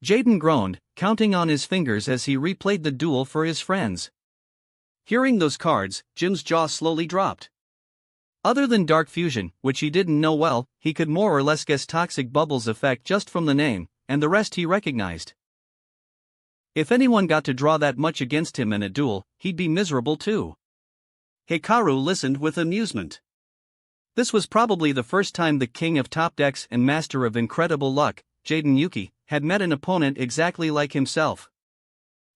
Jaden groaned, counting on his fingers as he replayed the duel for his friends. Hearing those cards, Jim's jaw slowly dropped. Other than Dark Fusion, which he didn't know well, he could more or less guess Toxic Bubble's effect just from the name, and the rest he recognized. If anyone got to draw that much against him in a duel, he'd be miserable too. Hikaru listened with amusement. This was probably the first time the King of Top Decks and Master of Incredible Luck, Jaden Yuki, had met an opponent exactly like himself.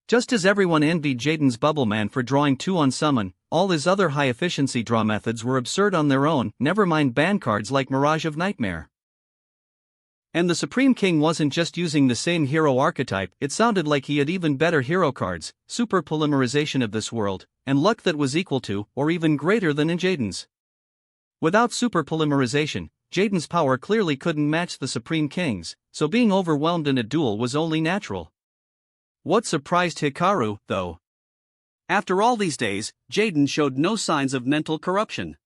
Just as everyone envied Jaden's Bubbleman for drawing 2 on summon, all his other high-efficiency draw methods were absurd on their own, never mind ban cards like Mirage of Nightmare. And the Supreme King wasn't just using the same hero archetype, it sounded like he had even better hero cards, super polymerization of this world, and luck that was equal to, or even greater than in Jaden's. Without super polymerization, Jaden's power clearly couldn't match the Supreme King's, so being overwhelmed in a duel was only natural. What surprised Hikaru, though? After all these days, Jaden showed no signs of mental corruption.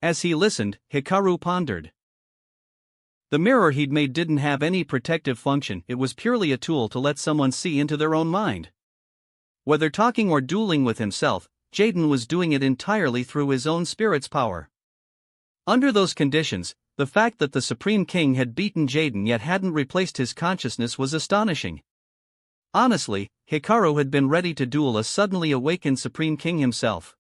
As he listened, Hikaru pondered. The mirror he'd made didn't have any protective function, it was purely a tool to let someone see into their own mind. Whether talking or dueling with himself, Jaden was doing it entirely through his own spirit's power. Under those conditions, the fact that the Supreme King had beaten Jaden yet hadn't replaced his consciousness was astonishing. Honestly, Hikaru had been ready to duel a suddenly awakened Supreme King himself.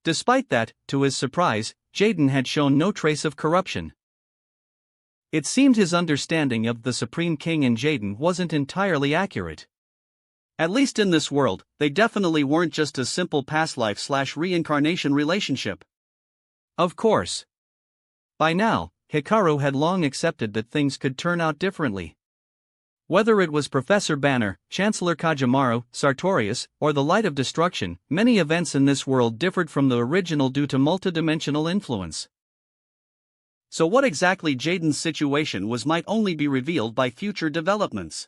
Despite that, to his surprise, Jaden had shown no trace of corruption. It seemed his understanding of the Supreme King and Jaden wasn't entirely accurate. At least in this world, they definitely weren't just a simple past life/reincarnation relationship. Of course. By now, Hikaru had long accepted that things could turn out differently. Whether it was Professor Banner, Chancellor Kajamaru, Sartorius, or the Light of Destruction, many events in this world differed from the original due to multidimensional influence. So what exactly Jaden's situation was might only be revealed by future developments.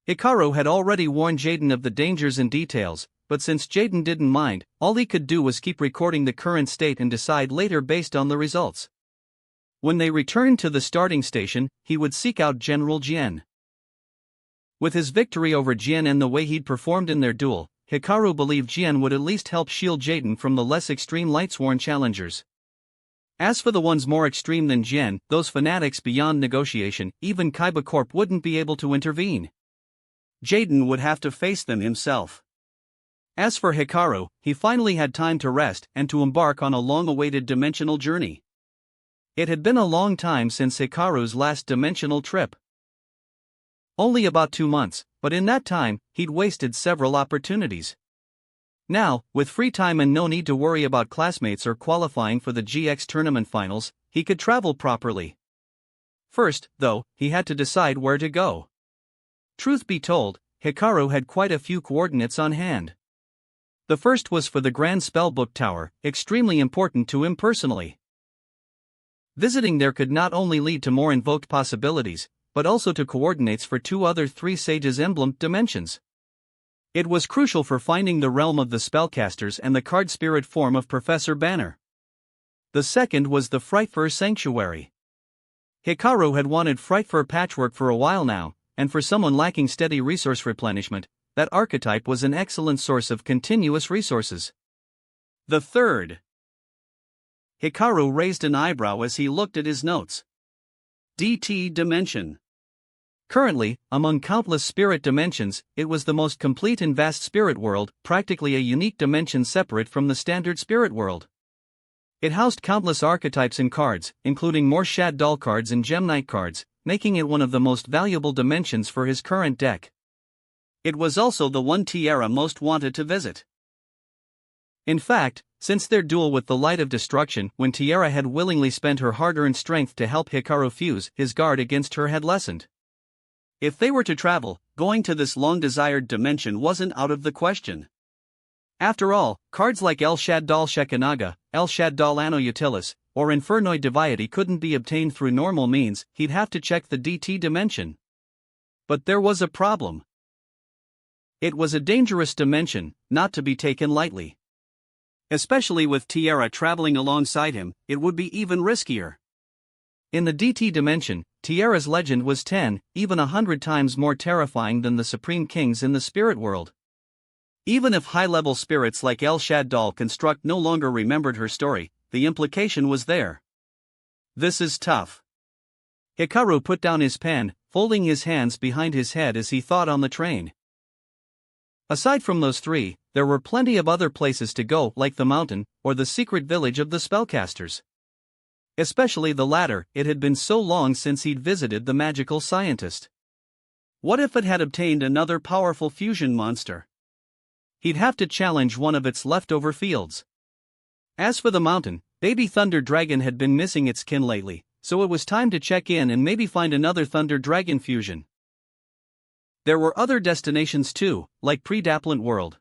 Hikaru had already warned Jaden of the dangers and details, but since Jaden didn't mind, all he could do was keep recording the current state and decide later based on the results. When they returned to the starting station, he would seek out General Jian. With his victory over Jian and the way he'd performed in their duel, Hikaru believed Jian would at least help shield Jaden from the less extreme Lightsworn challengers. As for the ones more extreme than Jian, those fanatics beyond negotiation, even Kaiba Corp wouldn't be able to intervene. Jaden would have to face them himself. As for Hikaru, he finally had time to rest and to embark on a long-awaited dimensional journey. It had been a long time since Hikaru's last dimensional trip. Only about 2 months, but in that time, he'd wasted several opportunities. Now, with free time and no need to worry about classmates or qualifying for the GX tournament finals, he could travel properly. First, though, he had to decide where to go. Truth be told, Hikaru had quite a few coordinates on hand. The first was for the Grand Spellbook Tower, extremely important to him personally. Visiting there could not only lead to more invoked possibilities, but also to coordinates for 2 other 3 Sages Emblem dimensions. It was crucial for finding the realm of the spellcasters and the card spirit form of Professor Banner. The second was the Frightfur Sanctuary. Hikaru had wanted Frightfur patchwork for a while now, and for someone lacking steady resource replenishment, that archetype was an excellent source of continuous resources. The third. Hikaru raised an eyebrow as he looked at his notes. DT Dimension. Currently, among countless spirit dimensions, it was the most complete and vast spirit world, practically a unique dimension separate from the standard spirit world. It housed countless archetypes and cards, including more Shad Doll cards and Gem Knight cards, making it one of the most valuable dimensions for his current deck. It was also the one Tiara most wanted to visit. In fact, since their duel with the Light of Destruction, when Tiara had willingly spent her hard-earned strength to help Hikaru fuse, his guard against her had lessened. If they were to travel, going to this long-desired dimension wasn't out of the question. After all, cards like El Shad Doll Shekinaga, El Shad Doll Anno Utilis, or Infernoid Deviety couldn't be obtained through normal means, he'd have to check the DT dimension. But there was a problem. It was a dangerous dimension, not to be taken lightly. Especially with Tiara traveling alongside him, it would be even riskier. In the DT dimension, Tiara's legend was 10, even 100 times more terrifying than the Supreme King's in the spirit world. Even if high-level spirits like El Shad Doll Construct no longer remembered her story, the implication was there. This is tough. Hikaru put down his pen, folding his hands behind his head as he thought on the train. Aside from those 3, there were plenty of other places to go, like the mountain, or the secret village of the spellcasters. Especially the latter, it had been so long since he'd visited the magical scientist. What if it had obtained another powerful fusion monster? He'd have to challenge one of its leftover fields. As for the mountain, baby thunder dragon had been missing its kin lately, so it was time to check in and maybe find another thunder dragon fusion. There were other destinations too, like Predaplant World.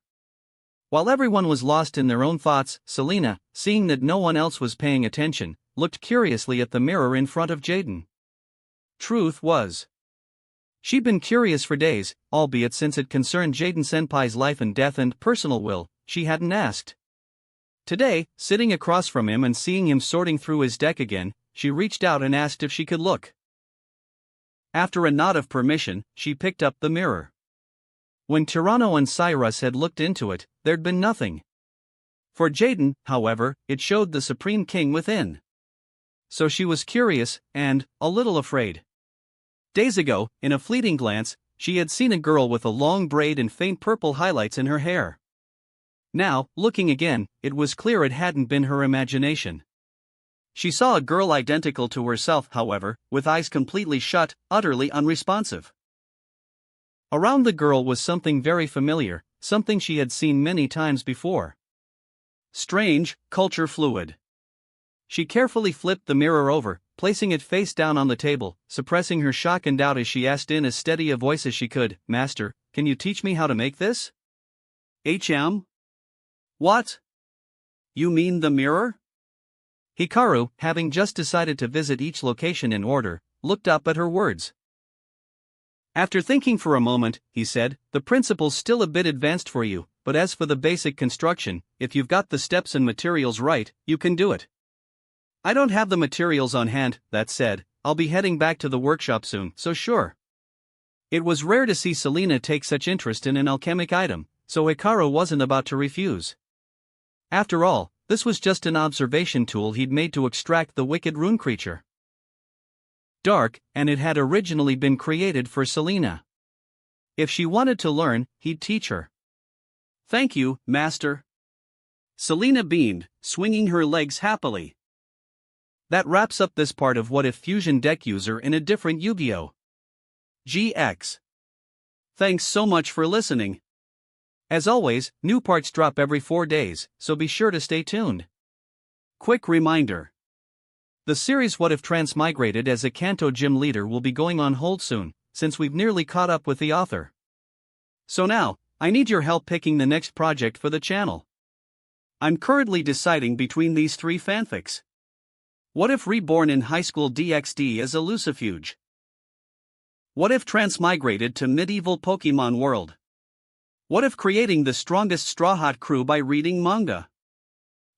While everyone was lost in their own thoughts, Selena, seeing that no one else was paying attention, looked curiously at the mirror in front of Jaden. Truth was, she'd been curious for days, albeit since it concerned Jaden-senpai's life and death and personal will, she hadn't asked. Today, sitting across from him and seeing him sorting through his deck again, she reached out and asked if she could look. After a nod of permission, she picked up the mirror. When Tyranno and Cyrus had looked into it, there'd been nothing. For Jaden, however, it showed the Supreme King within. So she was curious, and a little afraid. Days ago, in a fleeting glance, she had seen a girl with a long braid and faint purple highlights in her hair. Now, looking again, it was clear it hadn't been her imagination. She saw a girl identical to herself, however, with eyes completely shut, utterly unresponsive. Around the girl was something very familiar, something she had seen many times before. Strange, culture fluid. She carefully flipped the mirror over, placing it face down on the table, suppressing her shock and doubt as she asked in as steady a voice as she could, "Master, can you teach me how to make this?" "HM? What? You mean the mirror?" Hikaru, having just decided to visit each location in order, looked up at her words. After thinking for a moment, he said, "The principle's still a bit advanced for you, but as for the basic construction, if you've got the steps and materials right, you can do it." "I don't have the materials on hand," that said. "I'll be heading back to the workshop soon, so sure." It was rare to see Selena take such interest in an alchemic item, so Hikaru wasn't about to refuse. After all, this was just an observation tool he'd made to extract the wicked rune creature. Dark, and it had originally been created for Selena. If she wanted to learn, he'd teach her. "Thank you, Master." Selena beamed, swinging her legs happily. That wraps up this part of What If Fusion Deck User in a Different Yu-Gi-Oh! GX. Thanks so much for listening. As always, new parts drop every 4 days, so be sure to stay tuned. Quick reminder. The series What If Transmigrated as a Kanto gym leader will be going on hold soon, since we've nearly caught up with the author. So now, I need your help picking the next project for the channel. I'm currently deciding between these 3 fanfics. What if Reborn in Highschool DxD as a Lucifuge? What if Transmigrated to Medieval Pokemon World? What if creating the strongest Strawhat crew by reading manga?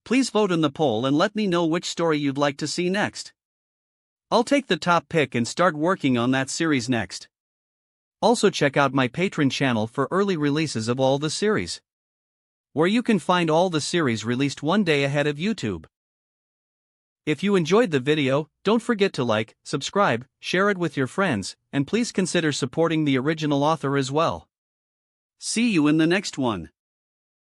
Please vote in the poll and let me know which story you'd like to see next. I'll take the top pick and start working on that series next. Also check out my Patreon channel for early releases of all the series, where you can find all the series released one day ahead of YouTube. If you enjoyed the video, don't forget to like, subscribe, share it with your friends, and please consider supporting the original author as well. See you in the next one.